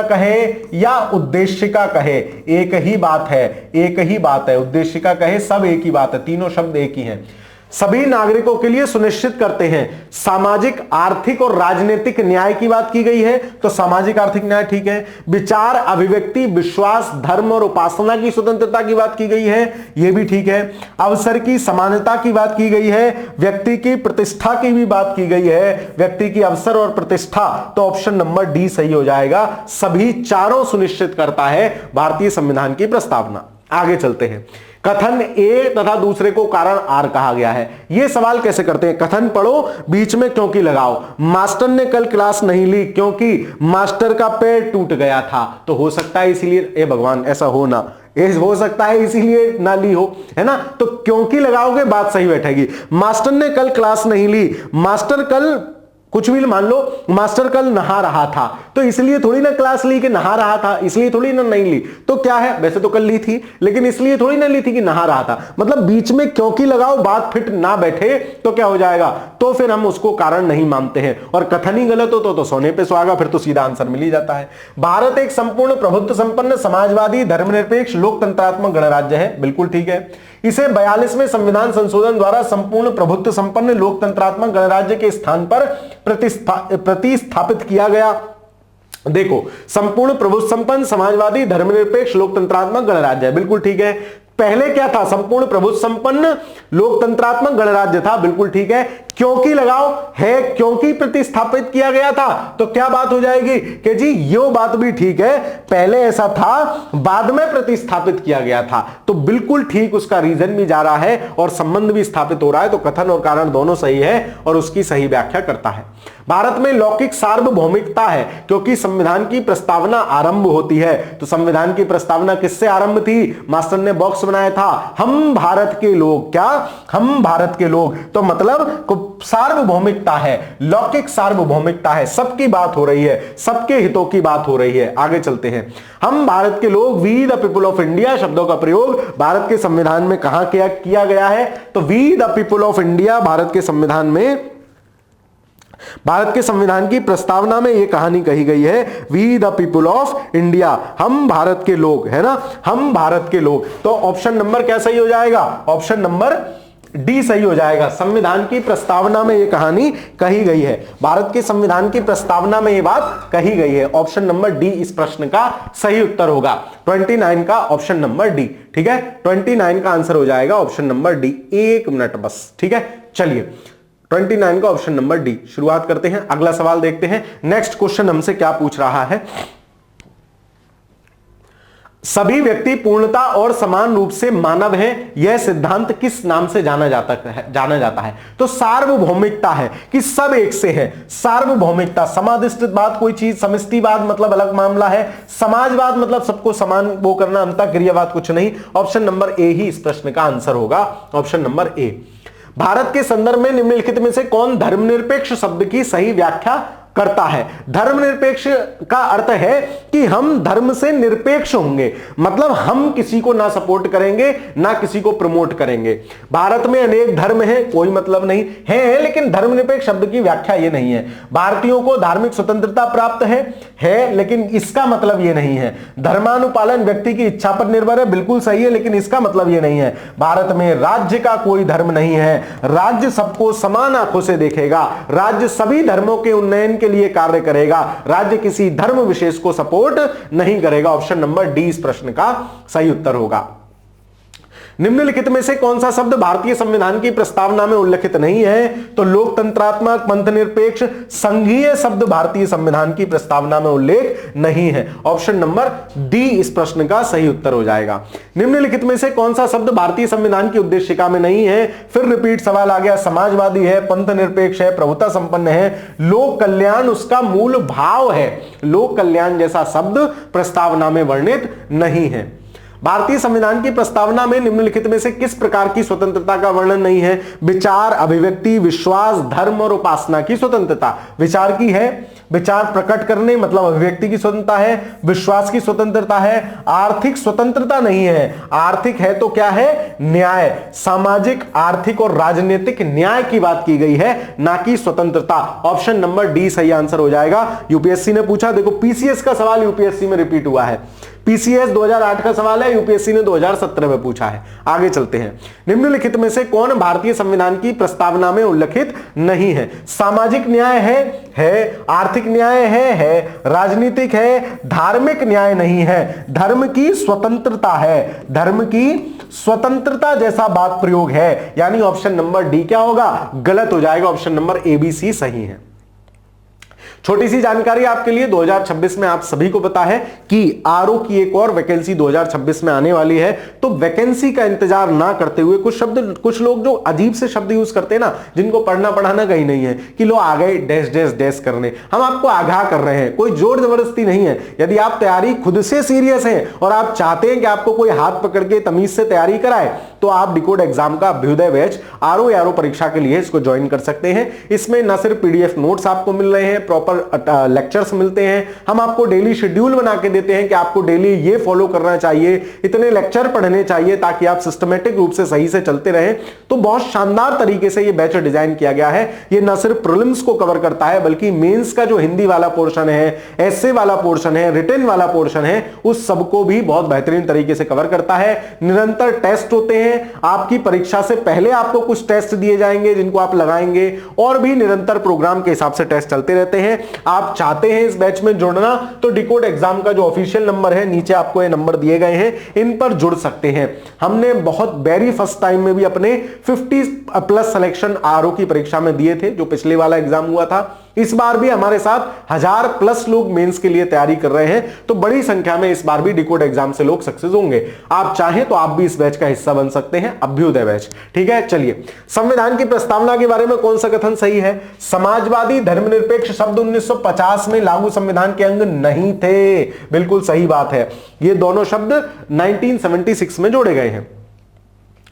Speaker 1: कहे या उद्देशिका कहे, एक ही बात है, एक ही बात है। उद्देशिका कहे, सब एक ही बात है, तीनों शब्द एक ही हैं। सभी नागरिकों के लिए सुनिश्चित करते हैं। सामाजिक, आर्थिक और राजनीतिक न्याय की बात की गई है, तो सामाजिक आर्थिक न्याय ठीक है। विचार, अभिव्यक्ति, विश्वास, धर्म और उपासना की स्वतंत्रता की बात की गई है, यह भी ठीक है। अवसर की समानता की बात की गई है। व्यक्ति की प्रतिष्ठा की भी बात की गई है, व्यक्ति की अवसर और प्रतिष्ठा, तो ऑप्शन नंबर डी सही हो जाएगा। सभी चारों सुनिश्चित करता है भारतीय संविधान की प्रस्तावना। आगे चलते हैं। कथन ए तथा दूसरे को कारण आर कहा गया है। यह सवाल कैसे करते हैं? कथन पढ़ो, बीच में क्योंकि लगाओ। मास्टर ने कल क्लास नहीं ली क्योंकि मास्टर का पैर टूट गया था, तो हो सकता है इसीलिए, ए भगवान ऐसा हो ना, हो सकता है इसीलिए ना ली हो, है ना। तो क्योंकि लगाओगे बात सही बैठेगी। मास्टर ने कल क्लास नहीं ली, मास्टर कल कुछ भी मान लो, मास्टर कल नहा रहा था, तो इसलिए थोड़ी ना क्लास ली कि नहा रहा था, इसलिए थोड़ी ना नहीं ली। तो क्या है, वैसे तो कल ली थी लेकिन इसलिए थोड़ी ना ली थी कि नहा रहा था। मतलब बीच में क्योंकि लगाओ, बात फिट ना बैठे तो क्या हो जाएगा, तो फिर हम उसको कारण नहीं मानते हैं। और कथन ही गलत हो तो सोने पे सुहागा, फिर तो सीधा आंसर मिल ही जाता है। भारत एक संपूर्ण प्रभुत्व संपन्न समाजवादी धर्मनिरपेक्ष लोकतंत्रात्मक गणराज्य है, बिल्कुल ठीक है। इसे 42वें संविधान संशोधन द्वारा संपूर्ण प्रभुत्व संपन्न लोकतंत्रात्मक गणराज्य के स्थान पर प्रतिस्थापित किया गया। देखो, संपूर्ण प्रभुत्व संपन्न समाजवादी धर्मनिरपेक्ष लोकतंत्रात्मक गणराज्य है, बिल्कुल ठीक है। पहले क्या था? संपूर्ण प्रभुत्व संपन्न लोकतंत्रात्मक गणराज्य था, बिल्कुल ठीक है। क्योंकि लगाओ है, क्योंकि प्रतिस्थापित किया गया था, तो क्या बात हो जाएगी कि जी यो बात भी ठीक है, पहले ऐसा था बाद में प्रतिस्थापित किया गया था, तो बिल्कुल ठीक उसका रीजन भी जा रहा है और संबंध भी स्थापित हो रहा है। तो कथन और कारण दोनों सही है और उसकी सही व्याख्या करता है। भारत में लौकिक सार्वभौमिकता है क्योंकि संविधान की प्रस्तावना आरंभ होती है। तो संविधान की प्रस्तावना किससे आरंभ थी? मास्टर ने बॉक्स बनाया था, हम भारत के लोग, क्या हम भारत के लोग, तो मतलब सार्वभौमिकता है, लौकिक सार्वभौमिकता है, सबकी बात हो रही है, सबके हितों की बात हो रही है। आगे चलते हैं। हम भारत के लोग, we the people of India शब्दों का प्रयोग भारत के संविधान में कहां किया गया है? तो we the people of India Bharat के संविधान में, भारत के संविधान की प्रस्तावना में यह कहानी कही गई है, we the people of India, हम भारत के लोग, है ना, हम भारत के लोग। तो ऑप्शन नंबर क्या सही हो जाएगा? ऑप्शन नंबर डी सही हो जाएगा। संविधान की प्रस्तावना में यह कहानी कही गई है, भारत के संविधान की प्रस्तावना में यह बात कही गई है। ऑप्शन नंबर डी इस प्रश्न का सही उत्तर होगा। 29 का ऑप्शन नंबर डी, ठीक है, 29 का आंसर हो जाएगा ऑप्शन नंबर डी। एक मिनट बस, ठीक है। चलिए 29 का ऑप्शन नंबर डी। शुरुआत करते हैं, अगला सवाल देखते हैं। नेक्स्ट क्वेश्चन हमसे क्या पूछ रहा है? सभी व्यक्ति पूर्णता और समान रूप से मानव हैं, यह सिद्धांत किस नाम से जाना जाता है? तो सार्वभौमिकता है कि सब एक से है। सार्वभौमिकता, समाधिष्ठितवाद कोई चीज, समष्टिवाद मतलब अलग मामला है, समाजवाद मतलब सबको समान वो करना, अंतःक्रियावाद कुछ नहीं। ऑप्शन नंबर ए ही इस प्रश्न का आंसर होगा, ऑप्शन नंबर ए। भारत के संदर्भ में निम्नलिखित में से कौन धर्मनिरपेक्ष शब्द की सही व्याख्या करता है? धर्मनिरपेक्ष का अर्थ है कि हम धर्म से निरपेक्ष होंगे, मतलब हम किसी को ना सपोर्ट करेंगे ना किसी को प्रमोट करेंगे। भारत में अनेक धर्म हैं, कोई मतलब नहीं है, लेकिन धर्मनिरपेक्ष शब्द की व्याख्या ये नहीं है। भारतीयों को धार्मिक स्वतंत्रता प्राप्त है, लेकिन इसका मतलब ये नहीं है। धर्मानुपालन व्यक्ति की इच्छा पर निर्भर है, बिल्कुल सही है, लेकिन इसका मतलब ये नहीं है। भारत में राज्य का कोई धर्म नहीं है, राज्य सबको समान आंखों से देखेगा, राज्य सभी धर्मों के उन्नयन के लिए कार्य करेगा, राज्य किसी धर्म विशेष को सपोर्ट नहीं करेगा। ऑप्शन नंबर डी इस प्रश्न का सही उत्तर होगा। निम्नलिखित में से कौन सा शब्द भारतीय संविधान की प्रस्तावना में उल्लेखित नहीं है? तो लोकतंत्रात्मक, पंथनिरपेक्ष, संघीय शब्द भारतीय संविधान की प्रस्तावना में उल्लेख नहीं है। ऑप्शन नंबर डी इस प्रश्न का सही उत्तर हो जाएगा। निम्नलिखित में से कौन सा शब्द भारतीय संविधान की उद्देशिका में नहीं है? फिर रिपीट सवाल आ गया। समाजवादी है, पंथनिरपेक्ष है, प्रभुता संपन्न है, लोक कल्याण उसका मूल भाव है। लोक कल्याण जैसा शब्द प्रस्तावना में वर्णित नहीं है। भारतीय संविधान की प्रस्तावना में निम्नलिखित में से किस प्रकार की स्वतंत्रता का वर्णन नहीं है? विचार, अभिव्यक्ति, विश्वास, धर्म और उपासना की स्वतंत्रता। विचार की है, विचार प्रकट करने मतलब अभिव्यक्ति की स्वतंत्रता है, विश्वास की स्वतंत्रता है, आर्थिक स्वतंत्रता नहीं है। आर्थिक है तो क्या है? न्याय, सामाजिक, आर्थिक और राजनीतिक न्याय की बात की गई है, ना कि स्वतंत्रता। ऑप्शन नंबर डी सही आंसर हो जाएगा। यूपीएससी ने पूछा, देखो पीसीएस का सवाल यूपीएससी में रिपीट हुआ है। पीसीएस 2008 का सवाल है, यूपीएससी ने 2017 में पूछा है। आगे चलते हैं। निम्नलिखित में से कौन भारतीय संविधान की प्रस्तावना में उल्लेखित नहीं है? सामाजिक न्याय है, आर्थिक न्याय है, राजनीतिक है, धार्मिक न्याय नहीं है, धर्म की स्वतंत्रता है, धर्म की स्वतंत्रता जैसा बात प्रयोग है। यानी ऑप्शन नंबर डी क्या होगा? गलत हो जाएगा। Option number A B C सही है। छोटी सी जानकारी आपके लिए, 2026 में आप सभी को पता है कि आरओ की एक और वैकेंसी 2026 में आने वाली है। तो वैकेंसी का इंतजार ना करते हुए कुछ लोग जो अजीब से शब्द यूज करते हैं ना, जिनको पढ़ना पढ़ाना कहीं नहीं है, कि लो आ गए डैश डैश डैश करने, हम आपको आगाह कर रहे हैं, कोई जोर जबरदस्ती नहीं है। यदि आप तैयारी खुद से सीरियस हैं और आप चाहते हैं कि आपको कोई हाथ पकड़ के तमीज से तैयारी कराए, तो आप डिकोड एग्जाम का अभ्युदय बैच आरओ परीक्षा के लिए इसको ज्वाइन कर सकते हैं। इसमें न सिर्फ पीडीएफ नोट्स आपको मिल रहे हैं, प्रॉपर लेक्चर्स मिलते हैं, हम आपको डेली शेड्यूल बना के देते हैं कि आपको डेली ये फॉलो करना चाहिए, इतने लेक्चर पढ़ने चाहिए, ताकि आप सिस्टमेटिक रूप से सही से चलते रहें। तो बहुत शानदार तरीके से ये बैच डिजाइन किया गया है। ये न सिर्फ प्रीलिम्स को कवर करता है, बल्कि मेंस का जो हिंदी वाला पोर्शन है, एस्से वाला पोर्शन है, रिटन वाला पोर्शन है, उस सबको भी बहुत बेहतरीन तरीके से कवर करता है। निरंतर टेस्ट होते हैं, आपकी परीक्षा से पहले आपको कुछ टेस्ट दिए जाएंगे जिनको आप लगाएंगे, और भी निरंतर प्रोग्राम के हिसाब से टेस्ट चलते रहते हैं। आप चाहते हैं इस बैच में जुड़ना, तो डिकोड एग्जाम का जो ऑफिशियल नंबर है, नीचे आपको ये नंबर दिए गए हैं, इन पर जुड़ सकते हैं। हमने बहुत वेरी फर्स्ट टाइम में भी अपने 50+ सिलेक्शन आरओ की परीक्षा में दिए थे, जो पिछले वाला एग्जाम हुआ था। इस बार भी हमारे साथ 1000+ लोग मेंस के लिए तैयारी कर रहे हैं, तो बड़ी संख्या में इस बार भी डिकोड एग्जाम से लोग सक्सेस होंगे। आप चाहें तो आप भी इस बैच का हिस्सा बन सकते हैं, अभ्युदय बैच। ठीक है, चलिए संविधान की प्रस्तावना के बारे में कौन सा कथन सही है? समाजवादी धर्मनिरपेक्ष शब्द 1950 में लागू संविधान के अंग नहीं थे। बिल्कुल सही बात है, ये दोनों शब्द 1976 में जोड़े गए हैं।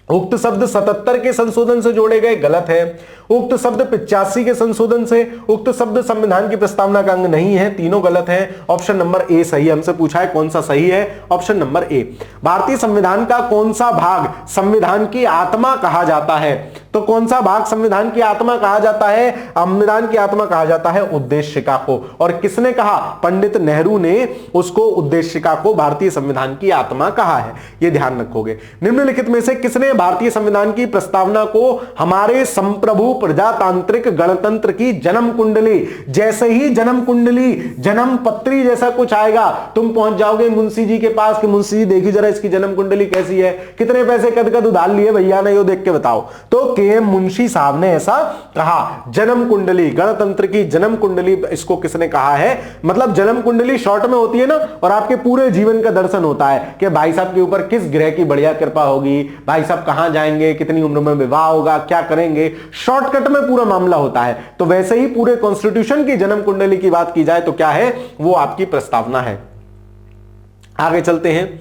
Speaker 1: उक्त शब्द 77 के संशोधन से जोड़े गए, गलत है। उक्त शब्द 85 के संशोधन से, उक्त शब्द संविधान की प्रस्तावना का अंग नहीं है, तीनों गलत है। ऑप्शन नंबर ए सही। हमसे पूछा है कौन सा सही है, ऑप्शन नंबर ए। भारतीय संविधान का कौन सा भाग संविधान की आत्मा कहा जाता है? तो कौन सा भाग संविधान की आत्मा कहा जाता है? संविधान की आत्मा कहा जाता है उद्देशिका को। और किसने कहा? पंडित नेहरू ने उसको, उद्देशिका को, भारतीय संविधान की आत्मा कहा है। यह ध्यान रखोगे। निम्नलिखित में से किसने भारतीय संविधान की प्रस्तावना को हमारे संप्रभु प्रजातांत्रिक गणतंत्र की जन्म कुंडली, जैसे ही जन्म कुंडली, जन्म पत्री जैसा कुछ आएगा, तुम पहुंच जाओगे मुंशी जी के पास कि मुंशी जी देखिए जरा इसकी जन्म कुंडली कैसी है, कितने पैसे कद कद उधार लिए भैया ने, यो देख के बताओ। तो के मुंशी साहब ने ऐसा कहा। जन्म कुंडली, गणतंत्र की जन्म कुंडली, इसको किसने कहा है? मतलब जन्म कुंडली शॉर्ट में होती है ना, और आपके पूरे जीवन का दर्शन होता है कि भाई साहब के ऊपर किस ग्रह की बढ़िया कृपा होगी, भाई साहब कहां जाएंगे, कितनी उम्र में विवाह होगा, क्या करेंगे, शॉर्टकट में पूरा मामला होता है। तो वैसे ही पूरे कॉन्स्टिट्यूशन की जन्म कुंडली की बात की जाए तो क्या है? वो आपकी प्रस्तावना है। आगे चलते हैं।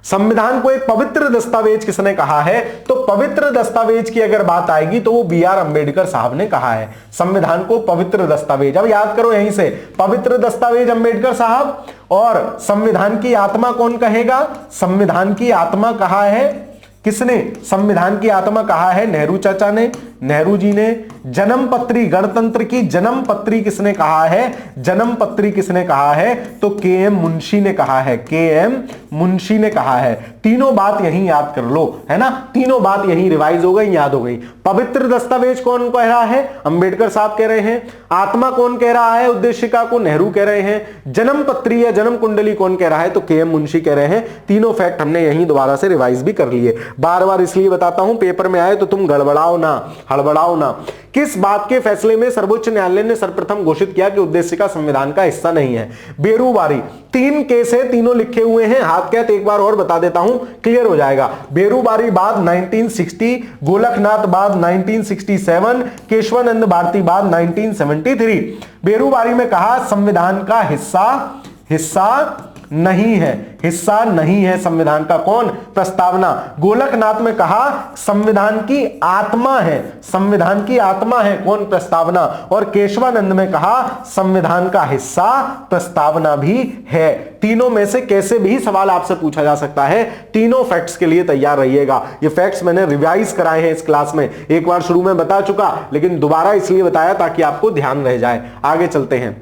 Speaker 1: संविधान को एक पवित्र दस्तावेज किसने कहा है? तो पवित्र दस्तावेज की अगर बात आएगी तो वो बी.आर. अंबेडकर साहब ने कहा है संविधान को पवित्र दस्तावेज। अब याद करो यहीं से, पवित्र दस्तावेज अंबेडकर साहब, और संविधान की आत्मा कौन कहेगा? संविधान की आत्मा कहा है किसने? संविधान की आत्मा कहा है नेहरू चाचा ने, नेहरू जी ने। जन्म पत्री, गणतंत्र की जन्म पत्री किसने कहा है? जन्म पत्री किसने कहा है? तो के.एम. मुंशी ने कहा है, के.एम. मुंशी ने कहा है। तीनों बात यहीं याद कर लो, है ना, तीनों बात यहीं रिवाइज हो गई, याद हो गई। पवित्र दस्तावेज कौन कह रहा है? अंबेडकर साहब कह रहे हैं। आत्मा कौन कह रहा है? उद्देशिका को नेहरू कह रहे हैं। जन्म पत्री या जन्म कुंडली कौन कह रहा है? तो के.एम. मुंशी कह रहे हैं। तीनों फैक्ट हमने यहीं दोबारा से रिवाइज भी कर लिए। बार बार इसलिए बताता हूं, पेपर में आए तो तुम गड़बड़ाओ ना, हड़बड़ाओ ना। किस बात के फैसले में सर्वोच्च न्यायालय ने सर्वप्रथम घोषित किया कि उद्देशिका संविधान का हिस्सा नहीं है? बेरूबारी। 3 केस है, तीनों लिखे हुए हैं, हाथ कहते एक बार और बता देता हूं, क्लियर हो जाएगा। बेरूबारी बाद 1960, गोलकनाथ बाद 1967, केशवानंद भारती बाद 1973। बेरूबारी में कहा संविधान का हिस्सा नहीं है, हिस्सा नहीं है संविधान का। कौन? प्रस्तावना। गोलकनाथ में कहा संविधान की आत्मा है, संविधान की आत्मा है। कौन? प्रस्तावना। और केशवानंद में कहा संविधान का हिस्सा प्रस्तावना भी है। तीनों में से कैसे भी सवाल आपसे पूछा जा सकता है। तीनों फैक्ट्स के लिए तैयार रहिएगा। ये फैक्ट्स मैंने रिवाइज कराए हैं इस क्लास में, एक बार शुरू में बता चुका, लेकिन दोबारा इसलिए बताया ताकि आपको ध्यान रह जाए। आगे चलते हैं।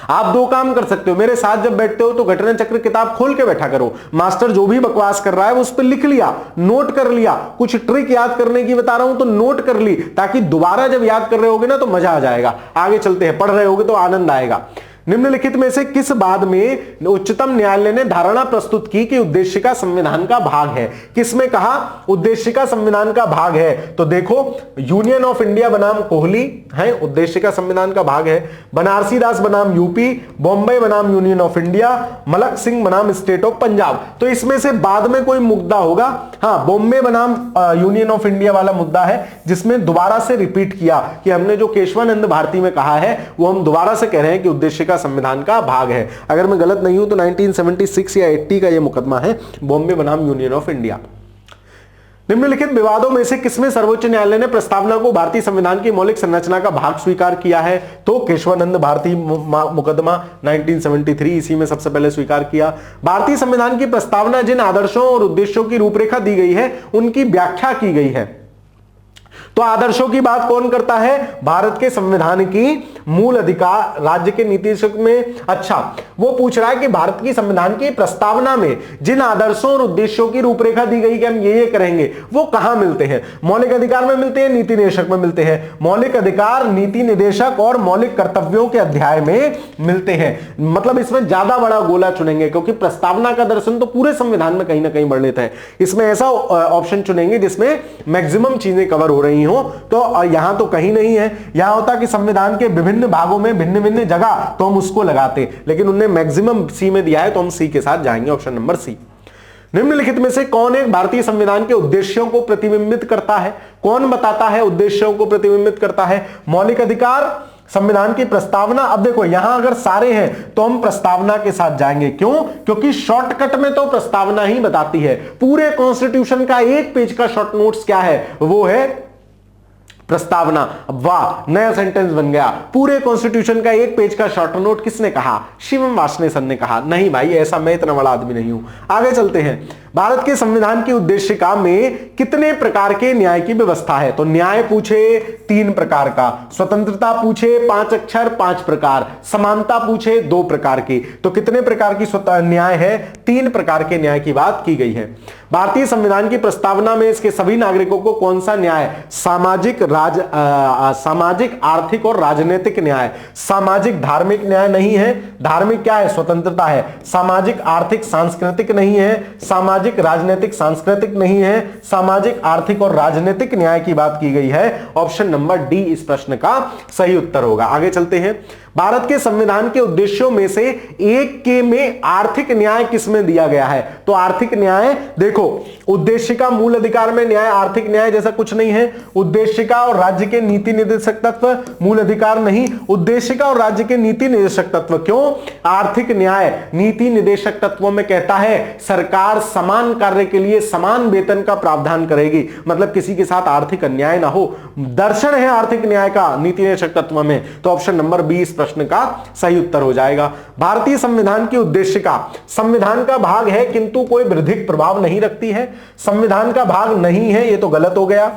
Speaker 1: आप दो काम कर सकते हो, मेरे साथ जब बैठते हो तो घटना चक्र किताब खोल के बैठा करो, मास्टर जो भी बकवास कर रहा है उस पर लिख लिया, नोट कर लिया, कुछ ट्रिक याद करने की बता रहा हूं तो नोट कर ली, ताकि दोबारा जब याद कर रहे होगे ना तो मजा आ जाएगा। आगे चलते हैं, पढ़ रहे होगे तो आनंद आएगा। निम्नलिखित में से किस बाद में उच्चतम न्यायालय ने धारणा प्रस्तुत की कि उद्देशिका संविधान का भाग है? किसमें कहा उद्देशिका संविधान का भाग है? तो देखो, यूनियन ऑफ इंडिया बनाम कोहली है, उद्देशिका संविधान का भाग है। बनारसी दास बनाम यूपी, बॉम्बे बनाम union of India, Malak Singh बनाम स्टेट ऑफ पंजाब। तो इसमें से बाद में कोई मुद्दा होगा, हाँ बॉम्बे बनाम यूनियन ऑफ इंडिया वाला मुद्दा है, जिसमें दोबारा से रिपीट किया कि हमने जो केशवानंद भारती में कहा है वो हम दोबारा से कह रहे हैं कि उद्देशिका संविधान का भाग है। अगर मैं गलत नहीं हूं तो 1976 या 80 का यह मुकदमा है, बॉम्बे बनाम यूनियन ऑफ इंडिया। निम्नलिखित विवादों में से किसमें सर्वोच्च न्यायालय ने प्रस्तावना को भारतीय संविधान की मौलिक संरचना का भाग स्वीकार किया है? तो केशवानंद भारती मुकदमा 1973, इसी में सबसे पहले स्वीकार किया। भारतीय संविधान की प्रस्तावना जिन आदर्शों और उद्देश्यों की रूपरेखा दी गई है उनकी व्याख्या की गई है। तो आदर्शों की बात कौन करता है? भारत के संविधान की मूल अधिकार राज्य के नीति में। अच्छा, वो पूछ रहा है कि भारत की संविधान की प्रस्तावना में जिन आदर्शों और उद्देश्यों की रूपरेखा दी गई कि हम ये करेंगे, वो कहां मिलते हैं? मौलिक अधिकार में मिलते हैं, नीति निदेशक में मिलते हैं। मौलिक अधिकार, नीति निदेशक और मौलिक कर्तव्यों के अध्याय में मिलते हैं। मतलब इसमें ज्यादा बड़ा गोला चुनेंगे, क्योंकि प्रस्तावना का दर्शन तो पूरे संविधान में कहीं ना कहीं बढ़ लेता है। इसमें ऐसा ऑप्शन चुनेंगे जिसमें मैक्सिमम चीजें कवर हो रही हो। तो यहां तो कहीं नहीं है, यहां होता कि संविधान के विभिन्न भागों में भिन्न भिन्न जगह, तो हम उसको लगाते, लेकिन उन्हें मैक्सिमम सी में दिया है तो हम सी के साथ जाएंगे, ऑप्शन नंबर सी। निम्नलिखित में से कौन एक भारतीय संविधान के उद्देश्यों को प्रतिबिंबित करता है? कौन बताता है उद्देश्यों को प्रतिबिंबित करता है? मौलिक अधिकार, संविधान की प्रस्तावना। अब देखो, यहां अगर सारे हैं तो हम प्रस्तावना के साथ जाएंगे। क्यों? क्योंकि शॉर्टकट में तो प्रस्तावना ही बताती है। पूरे कॉन्स्टिट्यूशन का एक पेज का शॉर्ट नोट्स क्या है? वो है प्रस्तावना। वाह, नया सेंटेंस बन गया। पूरे कॉन्स्टिट्यूशन का एक पेज का शॉर्ट नोट किसने कहा? शिवम वासनेसन ने कहा। नहीं भाई, ऐसा मैं इतना बड़ा आदमी नहीं हूं। आगे चलते हैं। भारत के संविधान की उद्देशिका में कितने प्रकार के न्याय की व्यवस्था है? तो न्याय पूछे 3 प्रकार का, स्वतंत्रता पूछे 5 अक्षर 5 प्रकार, समानता पूछे 2 प्रकार की। तो कितने प्रकार की न्याय है? 3 प्रकार के न्याय की बात की गई है। भारतीय संविधान की प्रस्तावना में इसके सभी नागरिकों को कौन सा न्याय? सामाजिक, आर्थिक और राजनीतिक न्याय। सामाजिक धार्मिक न्याय नहीं है। धार्मिक क्या है? स्वतंत्रता है। सामाजिक आर्थिक सांस्कृतिक नहीं है। सामाजिक राजनीतिक सांस्कृतिक नहीं है। सामाजिक आर्थिक और राजनीतिक न्याय की बात की गई है। ऑप्शन नंबर डी इस प्रश्न का सही उत्तर होगा। आगे चलते हैं। भारत के संविधान के उद्देश्यों में से एक के में आर्थिक न्याय किसमें दिया गया है? तो आर्थिक न्याय देखो, उद्देशिका मूल अधिकार में न्याय, आर्थिक न्याय जैसा कुछ नहीं है। उद्देशिका और राज्य के नीति निदेशक तत्व, मूल अधिकार नहीं। उद्देशिका और राज्य के नीति निदेशक तत्व। क्यों? आर्थिक न्याय नीति निदेशक तत्वों में कहता है सरकार समान कार्य के लिए समान वेतन का प्रावधान करेगी, मतलब किसी के साथ आर्थिक अन्याय ना हो। दर्शन है आर्थिक न्याय का नीति निदेशक तत्व में। तो ऑप्शन नंबर बी इस प्रश्न का सही उत्तर हो जाएगा। भारतीय संविधान की उद्देशिका संविधान का भाग है किंतु कोई विधिक प्रभाव नहीं रखती है। संविधान का भाग नहीं है, ये तो गलत हो गया।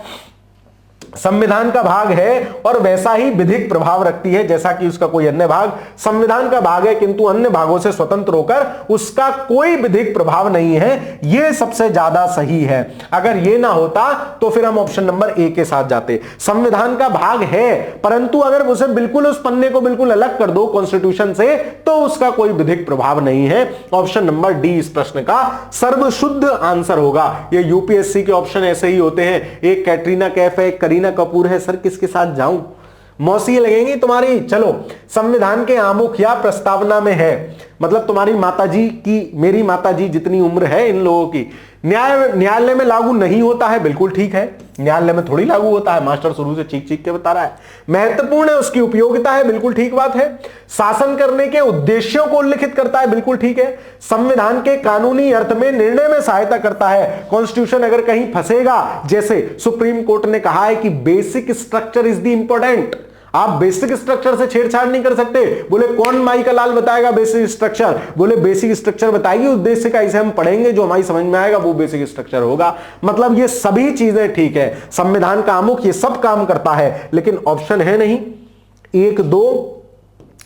Speaker 1: संविधान का भाग है और वैसा ही विधिक प्रभाव रखती है जैसा कि उसका कोई अन्य भाग। संविधान का भाग है किंतु अन्य भागों से स्वतंत्र होकर उसका कोई विधिक प्रभाव नहीं है, यह सबसे ज्यादा सही है। अगर यह ना होता तो फिर हम ऑप्शन नंबर ए के साथ जाते। संविधान का भाग है परंतु अगर उसे बिल्कुल उस पन्ने को बिल्कुल अलग कर दो कॉन्स्टिट्यूशन से तो उसका कोई विधिक प्रभाव नहीं है। ऑप्शन नंबर डी इस प्रश्न का सर्वशुद्ध आंसर होगा। ये यूपीएससी के ऑप्शन ऐसे ही होते हैं, एक कैटरीना कैफ है, एक करीना कपूर है। सर किसके साथ जाऊं? मौसी लगेंगी तुम्हारी। चलो, संविधान के आमुख या प्रस्तावना में है, मतलब तुम्हारी माताजी की, मेरी माताजी जितनी उम्र है इन लोगों की। न्यायालय में लागू नहीं होता है, बिल्कुल ठीक है। न्यायालय में थोड़ी लागू होता है, मास्टर शुरू से चीख चीख के बता रहा है। महत्वपूर्ण है, उसकी उपयोगिता है, बिल्कुल ठीक बात है। शासन करने के उद्देश्यों को उल्लिखित करता है, बिल्कुल ठीक है। संविधान के कानूनी अर्थ में निर्णय में सहायता करता है। कॉन्स्टिट्यूशन अगर कहीं फंसेगा, जैसे सुप्रीम कोर्ट ने कहा है कि basic structure is the important, आप बेसिक स्ट्रक्चर से छेड़छाड़ नहीं कर सकते। बोले कौन माई का लाल बताएगा बेसिक स्ट्रक्चर? बोले बेसिक स्ट्रक्चर बताएगी उद्देश्य का, इसे हम पढ़ेंगे, जो हमारी समझ में आएगा वो बेसिक स्ट्रक्चर होगा। मतलब ये सभी चीजें ठीक है, संविधान का आमुख ये सब काम करता है, लेकिन ऑप्शन है नहीं 1, 2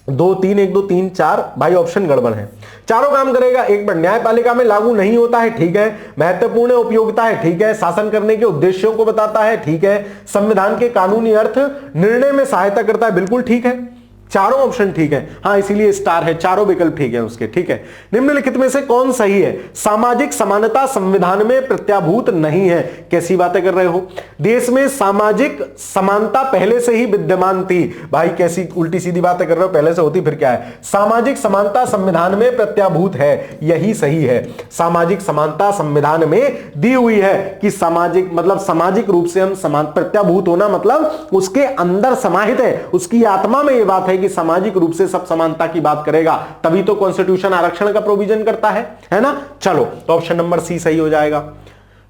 Speaker 1: 2 3 1 2 3 4 भाई ऑप्शन गड़बड़ है। चारों काम करेगा। एक बार न्यायपालिका में लागू नहीं होता है, ठीक है। महत्वपूर्ण उपयोगिता है, ठीक है। शासन करने के उद्देश्यों को बताता है, ठीक है। संविधान के कानूनी अर्थ निर्णय में सहायता करता है, बिल्कुल ठीक है। चारों ऑप्शन ठीक है, हाँ इसीलिए स्टार है, चारों विकल्प ठीक है उसके, ठीक है। निम्नलिखित में से कौन सही है? सामाजिक समानता संविधान में प्रत्याभूत नहीं है। कैसी बातें कर रहे हो? देश में सामाजिक समानता पहले से ही विद्यमान थी। भाई कैसी उल्टी सीधी बातें कर रहे हो, पहले से होती फिर क्या है? सामाजिक समानता संविधान में प्रत्याभूत है, यही सही है। सामाजिक समानता संविधान में दी हुई है कि सामाजिक मतलब सामाजिक रूप से हम समान, प्रत्याभूत होना मतलब उसके अंदर समाहित है, उसकी आत्मा में यह बात है कि सामाजिक रूप से सब समानता की बात करेगा, तभी तो कॉन्स्टिट्यूशन आरक्षण का प्रोविजन करता है ना। चलो तो ऑप्शन नंबर सी सही हो जाएगा।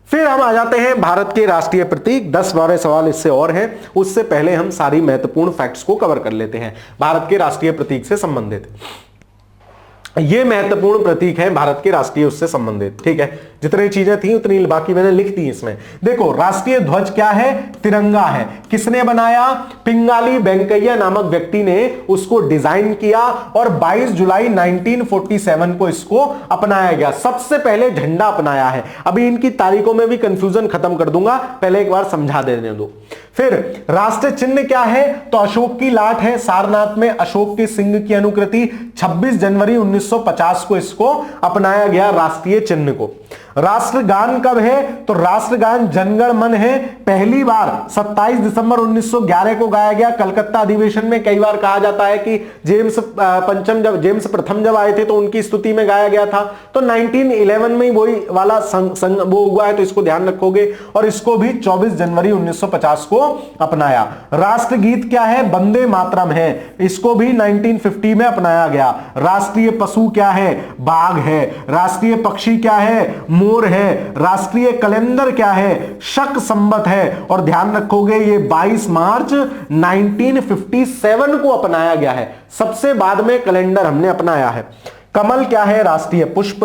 Speaker 1: फिर हम आ जाते हैं भारत के राष्ट्रीय प्रतीक। 10-12 सवाल इससे और हैं, उससे पहले हम सारी महत्वपूर्ण फैक्ट्स को कवर कर लेते हैं भारत के राष्ट्रीय प्रतीक से संबंधित। ये महत्वपूर्ण प्रतीक है भारत के राष्ट्रीय उससे संबंधित, ठीक है। जितनी चीजें थी उतनी बाकी मैंने लिख दी इसमें। देखो राष्ट्रीय ध्वज क्या है? तिरंगा है। किसने बनाया? पिंगाली वेंकैया नामक व्यक्ति ने उसको डिजाइन किया और 22 जुलाई 1947 को इसको अपनाया गया। सबसे पहले झंडा अपनाया है। अभी इनकी तारीखों में भी कंफ्यूजन खत्म कर दूंगा, पहले एक बार समझा देने दो। फिर राष्ट्र चिन्ह क्या है? तो अशोक की लाट है। सारनाथ में अशोक के सिंह की अनुकृति। 26 जनवरी 1950 को इसको अपनाया गया राष्ट्रीय चिन्ह को। राष्ट्रगान कब है? तो राष्ट्रगान जनगण मन है। पहली बार 27 दिसंबर 1911 को गाया गया कलकत्ता अधिवेशन में। कई बार कहा जाता है कि जेम्स प्रथम जब आए थे तो उनकी स्तुति में गाया गया था। तो 1911 में ही वही वाला वो हुआ है, तो इसको ध्यान रखोगे। और इसको भी 24 जनवरी 1950 को अपनाया। राष्ट्रगीत क्या है? वंदे मातरम है। इसको भी 1950 में अपनाया गया। राष्ट्रीय पशु क्या है? बाघ है। राष्ट्रीय पक्षी क्या है? मोर है। राष्ट्रीय कैलेंडर क्या है? शक संवत है। और ध्यान रखोगे ये 22 मार्च 1957 को अपनाया गया है। सबसे बाद में कैलेंडर हमने अपनाया है। कमल क्या है? राष्ट्रीय पुष्प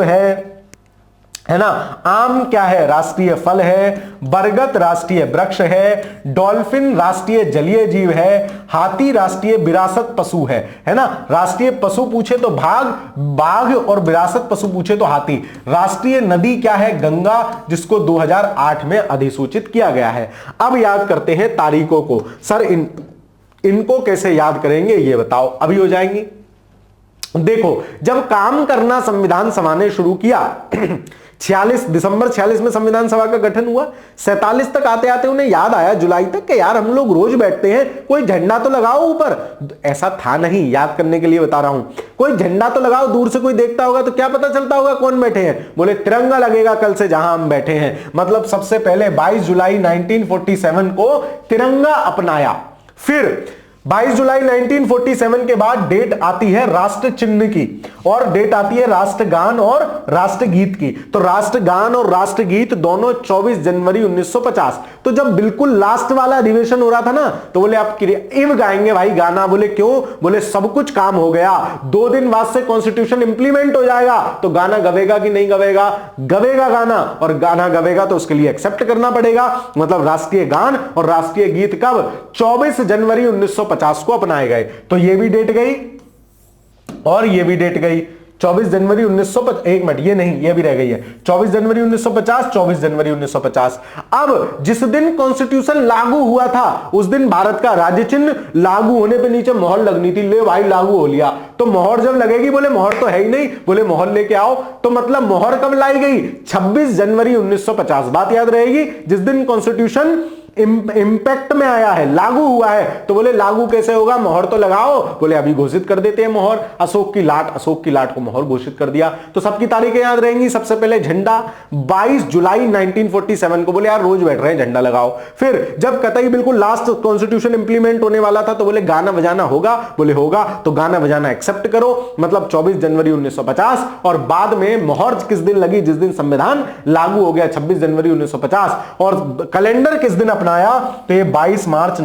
Speaker 1: है ना। आम क्या है? राष्ट्रीय फल है। बरगद राष्ट्रीय वृक्ष है। डॉल्फिन राष्ट्रीय जलीय जीव है। हाथी राष्ट्रीय विरासत पशु है ना। राष्ट्रीय पशु पूछे तो बाघ और विरासत पशु पूछे तो हाथी। राष्ट्रीय नदी क्या है? गंगा, जिसको 2008 में अधिसूचित किया गया है। अब याद करते हैं तारीखों को। सर इनको कैसे याद करेंगे ये बताओ। अभी हो जाएंगी। देखो जब काम करना संविधान सभा ने शुरू किया दिसंबर 46 में संविधान सभा का गठन हुआ। 47 तक आते आते उन्हें याद आया जुलाई तक कि यार हम लोग रोज बैठते हैं, कोई झंडा तो लगाओ ऊपर। ऐसा था नहीं, याद करने के लिए बता रहा हूं। कोई झंडा तो लगाओ, दूर से कोई देखता होगा तो क्या पता चलता होगा कौन बैठे हैं? बोले तिरंगा लगेगा कल से जहां हम बैठे हैं। मतलब सबसे पहले 22 जुलाई 1947 को तिरंगा अपनाया। फिर 22 जुलाई 1947 के बाद डेट आती है राष्ट्र चिन्ह की और डेट आती है राष्ट्रगान और राष्ट्रगीत की। तो राष्ट्रगान और राष्ट्रगीत दोनों 24 जनवरी 1950। तो जब बिल्कुल लास्ट वाला अधिवेशन हो रहा था ना, तो बोले आप इव गाएंगे भाई गाना। बोले क्यों? बोले सब कुछ काम हो गया, 2 दिन बाद से कॉन्स्टिट्यूशन इंप्लीमेंट हो जाएगा, तो गाना गवेगा कि नहीं गवेगा? गवेगा गाना। और गाना गवेगा तो उसके लिए एक्सेप्ट करना पड़ेगा। मतलब राष्ट्रीय गान और राष्ट्रीय गीत कब? 24 जनवरी 1950 को अपनाए गए। तो ये भी डेट गई और ये भी डेट गई। 24 जनवरी 1950, एक मिनट ये नहीं, ये भी रह गई है। 24 जनवरी 1950, 24 जनवरी 1950। अब जिस दिन कॉन्स्टिट्यूशन लागू हुआ था उस दिन भारत का राज्य चिन्ह लागू होने पे नीचे मोहर लगनी थी। ले भाई लागू हो लिया। तो मोहर जब लगेगी, बोले मोहर तो है ही नहीं, बोले मोहर लेके आओ। तो मतलब मोहर कब लाई गई? 26 जनवरी 1950। बात याद रहेगी, जिस दिन कॉन्स्टिट्यूशन इंपैक्ट में आया है, लागू हुआ है। तो बोले लागू कैसे होगा? मोहर तो लगाओ। बोले अभी घोषित कर देते हैं मोहर। अशोक की लाट को मोहर घोषित कर दिया। तो सबकी तारीखें याद रहेंगी। सबसे पहले झंडा 22 जुलाई 1947 को, बोले यार रोज बैठ रहे हैं झंडा लगाओ। फिर जब कतई बिल्कुल लास्ट कॉन्स्टिट्यूशन इंप्लीमेंट होने वाला था तो बोले गाना बजाना होगा। बोले होगा, तो गाना बजाना एक्सेप्ट करो। मतलब 24 जनवरी 1950। और बाद में मोहर किस दिन लगी? जिस दिन संविधान लागू हो गया, 26 जनवरी 1950। और कैलेंडर किस दिन अपना अपनाया? तो ये 22 मार्च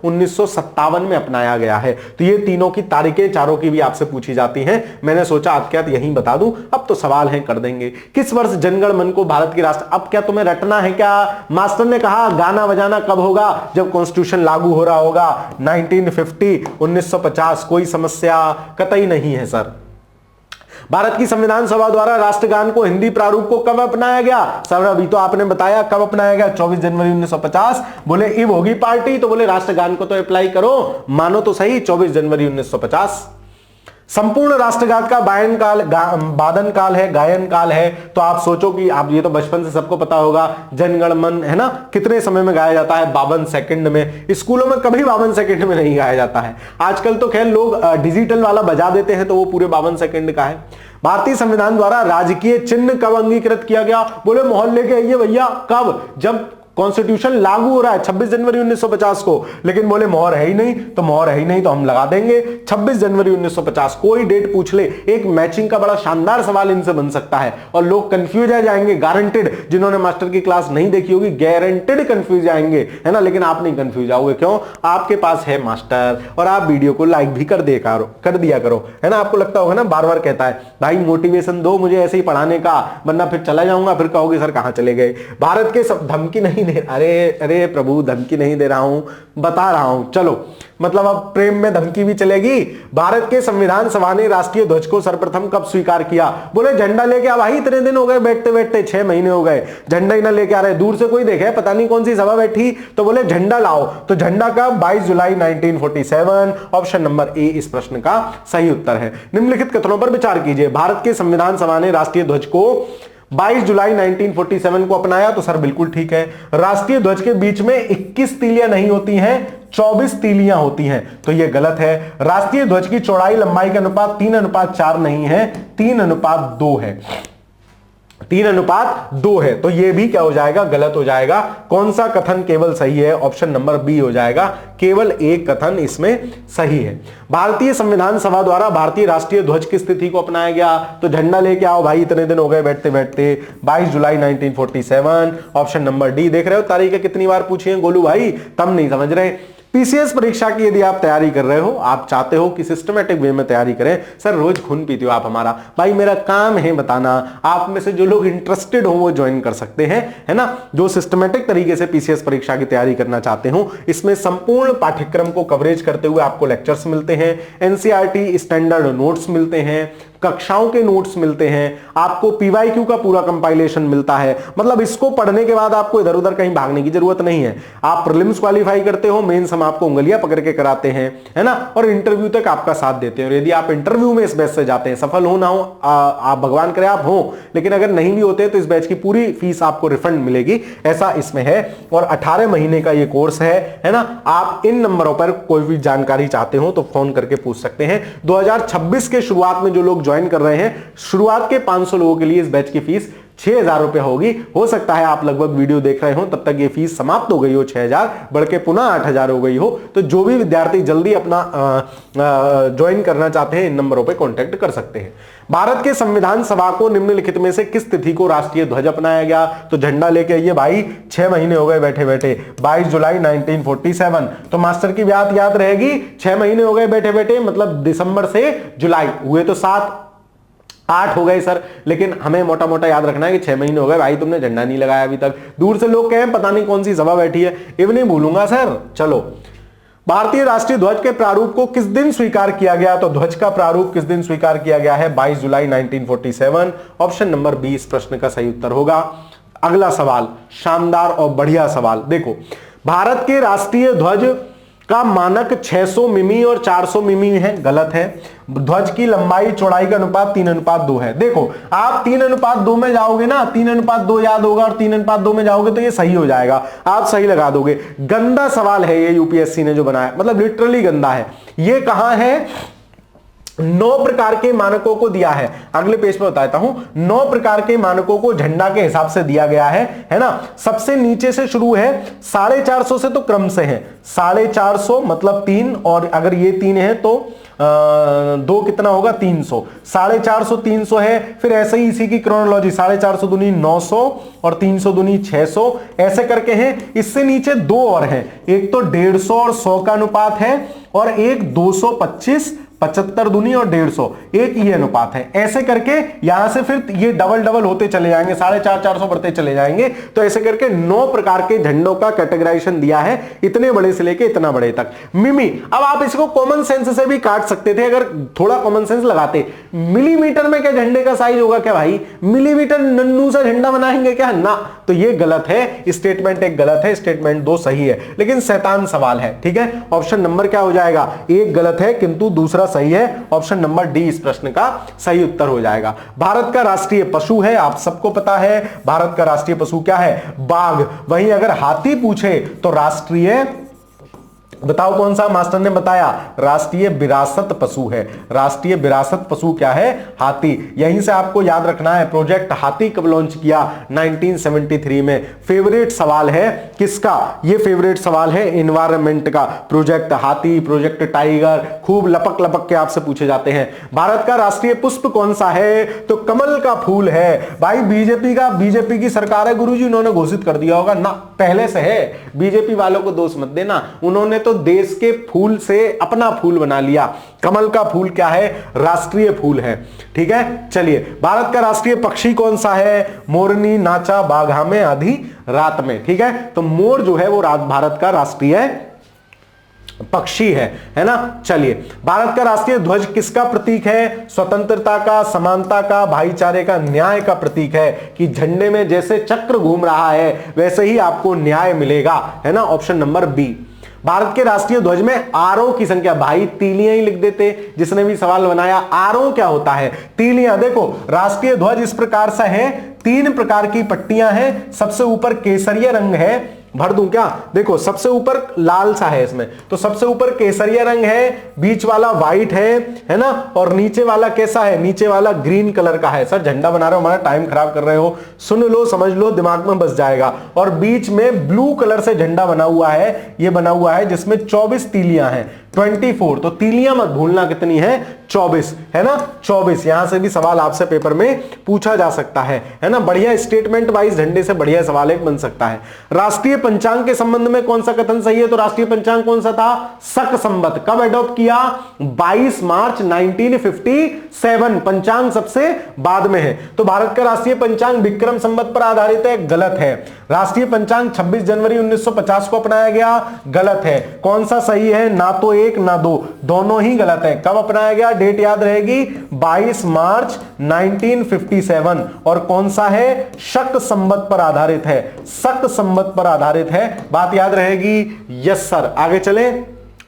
Speaker 1: 1957 में अपनाया गया है। तो ये तीनों की तारीखें चारों की भी आपसे पूछी जाती हैं। मैंने सोचा आप क्या यहीं बता दूं, अब तो सवाल है कर देंगे। किस वर्ष जनगण मन को भारत की राष्ट्र, अब क्या तुम्हें रटना है क्या? मास्टर ने कहा गाना बजाना कब होगा? जब कॉन्स्टिट्यूशन लागू हो रहा होगा 1950 1950। कोई समस्या कतई नहीं है सर। भारत की संविधान सभा द्वारा राष्ट्रगान को हिंदी प्रारूप को कब अपनाया गया? सर अभी तो आपने बताया कब अपनाया गया, 24 जनवरी 1950। बोले इब होगी पार्टी, तो बोले राष्ट्रगान को तो अप्लाई करो, मानो तो सही 24 जनवरी 1950। संपूर्ण राष्ट्रगान का वादन काल है, गायन काल है। तो आप सोचो कि आप, ये तो बचपन से सबको पता होगा, जनगण मन है ना, कितने समय में गाया जाता है? 52 सेकंड में। स्कूलों में कभी 52 सेकंड में नहीं गाया जाता है। आजकल तो खैर लोग डिजिटल वाला बजा देते हैं तो वो पूरे 52 सेकंड का है। भारतीय संविधान द्वारा राजकीय चिन्ह कब अंगीकृत किया गया? बोले मोहल्ले के आइए भैया। कब? जब कॉन्स्टिट्यूशन लागू हो रहा है 26 जनवरी 1950 को। लेकिन बोले मोहर है ही नहीं, तो मोहर है ही नहीं तो हम लगा देंगे 26 जनवरी 1950। कोई डेट पूछ ले, एक मैचिंग का बड़ा शानदार सवाल इनसे बन सकता है और लोग कंफ्यूज आ जाएंगे, गारंटेड। जिन्होंने मास्टर की क्लास नहीं देखी होगी गारंटेड कंफ्यूज आएंगे, है ना। लेकिन आप नहीं कंफ्यूज आओगे, क्यों? आपके पास है मास्टर और आप वीडियो को लाइक भी कर दिया करो, है ना। आपको लगता होगा ना, बार बार कहता है भाई मोटिवेशन दो मुझे ऐसे ही पढ़ाने का, वरना फिर चला जाऊंगा, फिर कहोगे सर कहां चले गए। भारत के सब धमकी नहीं, अरे प्रभु धमकी नहीं दे रहा हूं, बता रहा हूं। चलो मतलब अब प्रेम में धमकी भी चलेगी। भारत के संविधान सभा ने राष्ट्रीय ध्वज को सर्वप्रथम कब स्वीकार किया? बोले झंडा लेके आ भाई, इतने दिन हो गए बैठते बैठते, 6 महीने हो गए, झंडा ही ना लेके आ रहे। दूर से कोई देखे पता नहीं कौन सी सभा बैठी, तो बोले झंडा लाओ। तो झंडा कब? 22 जुलाई 1947। ऑप्शन नंबर ए इस प्रश्न का सही उत्तर है। निम्नलिखित कथनों पर विचार कीजिए। भारत के संविधान सभा ने राष्ट्रीय ध्वज को 22 जुलाई 1947 को अपनाया, तो सर बिल्कुल ठीक है। राष्ट्रीय ध्वज के बीच में 21 तीलियां नहीं होती हैं, 24 तीलियां होती हैं, तो यह गलत है। राष्ट्रीय ध्वज की चौड़ाई लंबाई का अनुपात 3:4 नहीं है, 3:2 है। 3:2 है, तो यह भी क्या हो जाएगा? गलत हो जाएगा। कौन सा कथन केवल सही है? ऑप्शन नंबर बी हो जाएगा, केवल एक कथन इसमें सही है। भारतीय संविधान सभा द्वारा भारतीय राष्ट्रीय ध्वज की स्थिति को अपनाया गया, तो झंडा लेके आओ भाई, इतने दिन हो गए बैठते बैठते, 22 जुलाई 1947। Option number D. देख रहे हो तारीखें कितनी बार पूछी है गोलू भाई, तब नहीं समझ रहे। पीसीएस परीक्षा की यदि आप तैयारी कर रहे हो, आप चाहते हो कि सिस्टमेटिक वे में तैयारी करें, सर रोज खून पीते हो आप हमारा, भाई मेरा काम है बताना। आप में से जो लोग इंटरेस्टेड हो वो ज्वाइन कर सकते हैं, है ना। जो सिस्टमेटिक तरीके से पीसीएस परीक्षा की तैयारी करना चाहते हो, इसमें संपूर्ण पाठ्यक्रम को कवरेज करते हुए आपको लेक्चर्स मिलते हैं, एनसीईआरटी स्टैंडर्ड नोट्स मिलते हैं, कक्षाओं के नोट्स मिलते हैं, आपको पीवाईक्यू का पूरा कंपाइलेशन मिलता है। मतलब इसको पढ़ने के बाद आपको इधर उधर कहीं भागने की जरूरत नहीं है। आप प्रीलिम्स क्वालिफाई करते हो, मेंस हम आपको उंगलियां पकड़ के कराते हैं, है ना, और इंटरव्यू तक आपका साथ देते हैं। और यदि आप इंटरव्यू में इस बैच से जाते हैं, सफल हो ना हो, आप भगवान करे आप हो, लेकिन अगर नहीं भी होते तो इस बैच की पूरी फीस आपको रिफंड मिलेगी, ऐसा इसमें है। और 18 महीने का ये कोर्स है ना। आप इन नंबरों पर कोई भी जानकारी चाहते हो तो फोन करके पूछ सकते हैं। 2026 के शुरुआत में जो लोग ज्वाइन कर रहे हैं, शुरुआत के 500 लोगों के लिए इस बैच की फीस 6,000 रुपए होगी। हो सकता है आप लगभग वीडियो देख रहे हो तब तक ये फीस समाप्त हो गई हो, 6,000 बढ़ के पुनः 8,000 हो गई हो। तो जो भी विद्यार्थी जल्दी अपना ज्वाइन करना चाहते हैं, इन नंबरों पे कांटेक्ट कर सकते हैं। भारत के संविधान सभा को निम्नलिखित में से किस तिथि को राष्ट्रीय ध्वज अपनाया गया? तो झंडा लेके आइए भाई, 6 महीने हो गए बैठे बैठे, 22 जुलाई 1947। तो मास्टर की बात याद रहेगी, 6 महीने हो गए बैठे बैठे, मतलब दिसंबर से जुलाई हुए तो 7-8 हो गए सर। लेकिन हमें मोटा मोटा याद रखना है कि 6 महीने हो गए भाई, तुमने झंडा नहीं लगाया अभी तक। दूर से लोग कहें पता नहीं कौन सी सभा बैठी है, ये नहीं भूलूंगा सर। चलो, भारतीय राष्ट्रीय ध्वज के प्रारूप को किस दिन स्वीकार किया गया? तो ध्वज का प्रारूप किस दिन स्वीकार किया गया है? 22 जुलाई 1947। ऑप्शन नंबर बी इस प्रश्न का सही उत्तर होगा। अगला सवाल, शानदार और बढ़िया सवाल देखो। भारत के राष्ट्रीय ध्वज का मानक 600 मिमी और 400 मिमी है, गलत है। ध्वज की लंबाई चौड़ाई का अनुपात 3:2 है। देखो आप 3:2 में जाओगे ना, 3:2 याद होगा, और 3:2 में जाओगे तो ये सही हो जाएगा, आप सही लगा दोगे। गंदा सवाल है ये, यूपीएससी ने जो बनाया, मतलब लिटरली गंदा है। ये कहां है? 9 प्रकार के मानकों को दिया है। अगले पेज पर बताता हूं। 9 प्रकार के मानकों को झंडा के हिसाब से दिया गया है ना। सबसे नीचे से शुरू है, 450 से तो क्रम से है, 450 मतलब 3, और अगर ये 3 है तो 2 कितना होगा 300, 450 300 है। फिर ऐसे ही इसी की क्रोनोलॉजी 450 दूनी 900 और 300 दूनी 600 ऐसे करके हैं। इससे नीचे 2 और हैं, एक तो 150 और 100 का अनुपात है, और एक 225 75 दूनी और 150 एक ये अनुपात है। ऐसे करके यहां से फिर ये डबल डबल होते चले जाएंगे, 450 बढ़ते चले जाएंगे। तो ऐसे करके 9 प्रकार के झंडों का कैटेगराइजेशन दिया है, इतने बड़े से लेके इतना बड़े तक। मिमी, अब आप इसको कॉमन सेंस से भी काट सकते थे अगर थोड़ा कॉमन सेंस लगाते। मिलीमीटर में क्या झंडे का साइज होगा क्या भाई? मिलीमीटर नन्नू सा झंडा बनाएंगे क्या? ना, तो ये गलत है, स्टेटमेंट एक गलत है, स्टेटमेंट 2 सही है, लेकिन शैतान सवाल है। ठीक है, ऑप्शन नंबर क्या हो जाएगा? एक गलत है किंतु दूसरा सही है। ऑप्शन नंबर डी इस प्रश्न का सही उत्तर हो जाएगा। भारत का राष्ट्रीय पशु है, आप सबको पता है भारत का राष्ट्रीय पशु क्या है? बाघ। वहीं अगर हाथी पूछे तो राष्ट्रीय, बताओ कौन सा? मास्टर ने बताया राष्ट्रीय विरासत पशु है। राष्ट्रीय विरासत पशु क्या है? हाथी। यहीं से आपको याद रखना है, प्रोजेक्ट हाथी कब लॉन्च किया? 1973 में। फेवरेट सवाल है किसका? ये फेवरेट सवाल है एनवायरनमेंट का। प्रोजेक्ट हाथी, प्रोजेक्ट टाइगर, खूब लपक लपक के आपसे पूछे जाते हैं। भारत का राष्ट्रीय पुष्प कौन सा है? तो कमल का फूल है। भाई बीजेपी की सरकार है गुरुजी, उन्होंने घोषित कर दिया होगा ना? पहले से है, बीजेपी वालों को दोष मत देना, उन्होंने तो देश के फूल से अपना फूल बना लिया। कमल का फूल क्या है? राष्ट्रीय फूल है। ठीक है, चलिए, भारत का राष्ट्रीय पक्षी कौन सा है? मोरनी नाचा बाघा में आधी रात में। ठीक है, तो मोर जो है वो भारत का राष्ट्रीय पक्षी है ना। चलिए, भारत का राष्ट्रीय ध्वज किसका प्रतीक है? स्वतंत्रता का, समानता का, भाईचारे का, न्याय का प्रतीक है। कि झंडे में जैसे चक्र घूम रहा है वैसे ही आपको न्याय मिलेगा, है ना। Option number B. भारत के राष्ट्रीय ध्वज में आरों की संख्या, भाई तीलियां ही लिख देते जिसने भी सवाल बनाया। आरों क्या होता है? तीलियां। देखो, राष्ट्रीय ध्वज इस प्रकार से है, 3 प्रकार की पट्टियां हैं। सबसे ऊपर केसरिया रंग है, भर दूं क्या? देखो, सबसे ऊपर लाल सा है इसमें, तो सबसे ऊपर केसरिया रंग है, बीच वाला व्हाइट है ना, और नीचे वाला कैसा है? नीचे वाला ग्रीन कलर का है। सर झंडा बना रहे हो, हमारा टाइम खराब कर रहे हो, सुन लो, समझ लो, दिमाग में बस जाएगा। और बीच में ब्लू कलर से झंडा बना हुआ है, ये बना हुआ है जिसमें 24 तीलियां हैं, 24। तो तीलियां मत भूलना कितनी है? 24, है ना। 24, यहां से भी सवाल आपसे पेपर में पूछा जा सकता है ना। बढ़िया स्टेटमेंट वाइज झंडे से बढ़िया सवाल एक बन सकता है। राष्ट्रीय पंचांग के संबंध में कौन सा कथन सही है? तो राष्ट्रीय पंचांग कौन सा था? शक संवत। कब एडॉप्ट किया? 22 मार्च 1957। पंचांग सबसे बाद में है। तो भारत का राष्ट्रीय पंचांग विक्रम संवत पर आधारित है, गलत है। राष्ट्रीय पंचांग 26 जनवरी 1950 को अपनाया गया, गलत है। कौन सा सही है? ना तो एक ना दो, दोनों ही गलत है। कब अपनाया गया? डेट याद रहेगी, 22 मार्च 1957। और कौन सा है? शक संवत पर आधारित है, शक संवत पर आधारित है। बात याद रहेगी? Yes sir. आगे चले,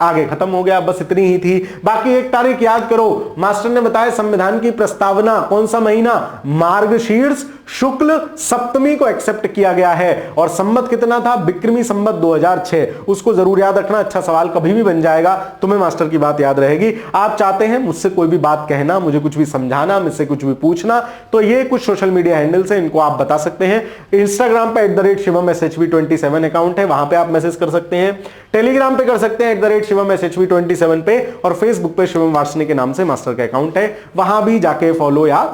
Speaker 1: आगे खत्म हो गया, बस इतनी ही थी। बाकी एक तारीख याद करो, मास्टर ने बताया संविधान की प्रस्तावना कौन सा महीना? मार्गशीर्ष शुक्ल सप्तमी को एक्सेप्ट किया गया है। और संवत कितना था? विक्रमी संवत 2006। उसको जरूर याद रखना, अच्छा सवाल कभी भी बन जाएगा, तुम्हें मास्टर की बात याद रहेगी। आप चाहते हैं मुझसे कोई भी बात कहना, मुझे कुछ भी समझाना, मुझसे कुछ भी पूछना, तो ये कुछ सोशल मीडिया हैंडल्स हैं, इनको आप बता सकते हैं। इंस्टाग्राम पे @शिवम SHV27 अकाउंट है, वहां पे आप मैसेज कर सकते हैं। टेलीग्राम पे कर सकते हैं @शिवम SHV27 पे, और फेसबुक पे शिवम वार्ष्णेय के नाम से मास्टर का अकाउंट है, वहां भी जाके फॉलो या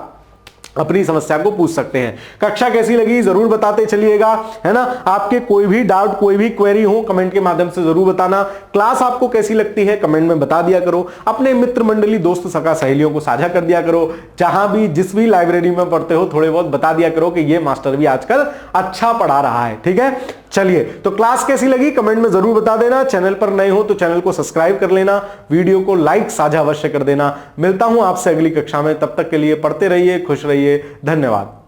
Speaker 1: अपनी समस्या को पूछ सकते हैं। कक्षा कैसी लगी जरूर बताते चलिएगा, है ना। आपके कोई भी डाउट, कोई भी क्वेरी हो, कमेंट के माध्यम से जरूर बताना। क्लास आपको कैसी लगती है कमेंट में बता दिया करो। अपने मित्र मंडली, दोस्त सगा सहेलियों को साझा कर दिया करो। जहां भी जिस भी लाइब्रेरी में पढ़ते हो थोड़े बहुत बता दिया करो कि ये मास्टर भी आजकल अच्छा पढ़ा रहा है। ठीक है, चलिए, तो क्लास कैसी लगी कमेंट में जरूर बता देना। चैनल पर नए हो तो चैनल को सब्सक्राइब कर लेना, वीडियो को लाइक साझा अवश्य कर देना। मिलता हूं आपसे अगली कक्षा में, तब तक के लिए पढ़ते रहिए, खुश रहिए, धन्यवाद।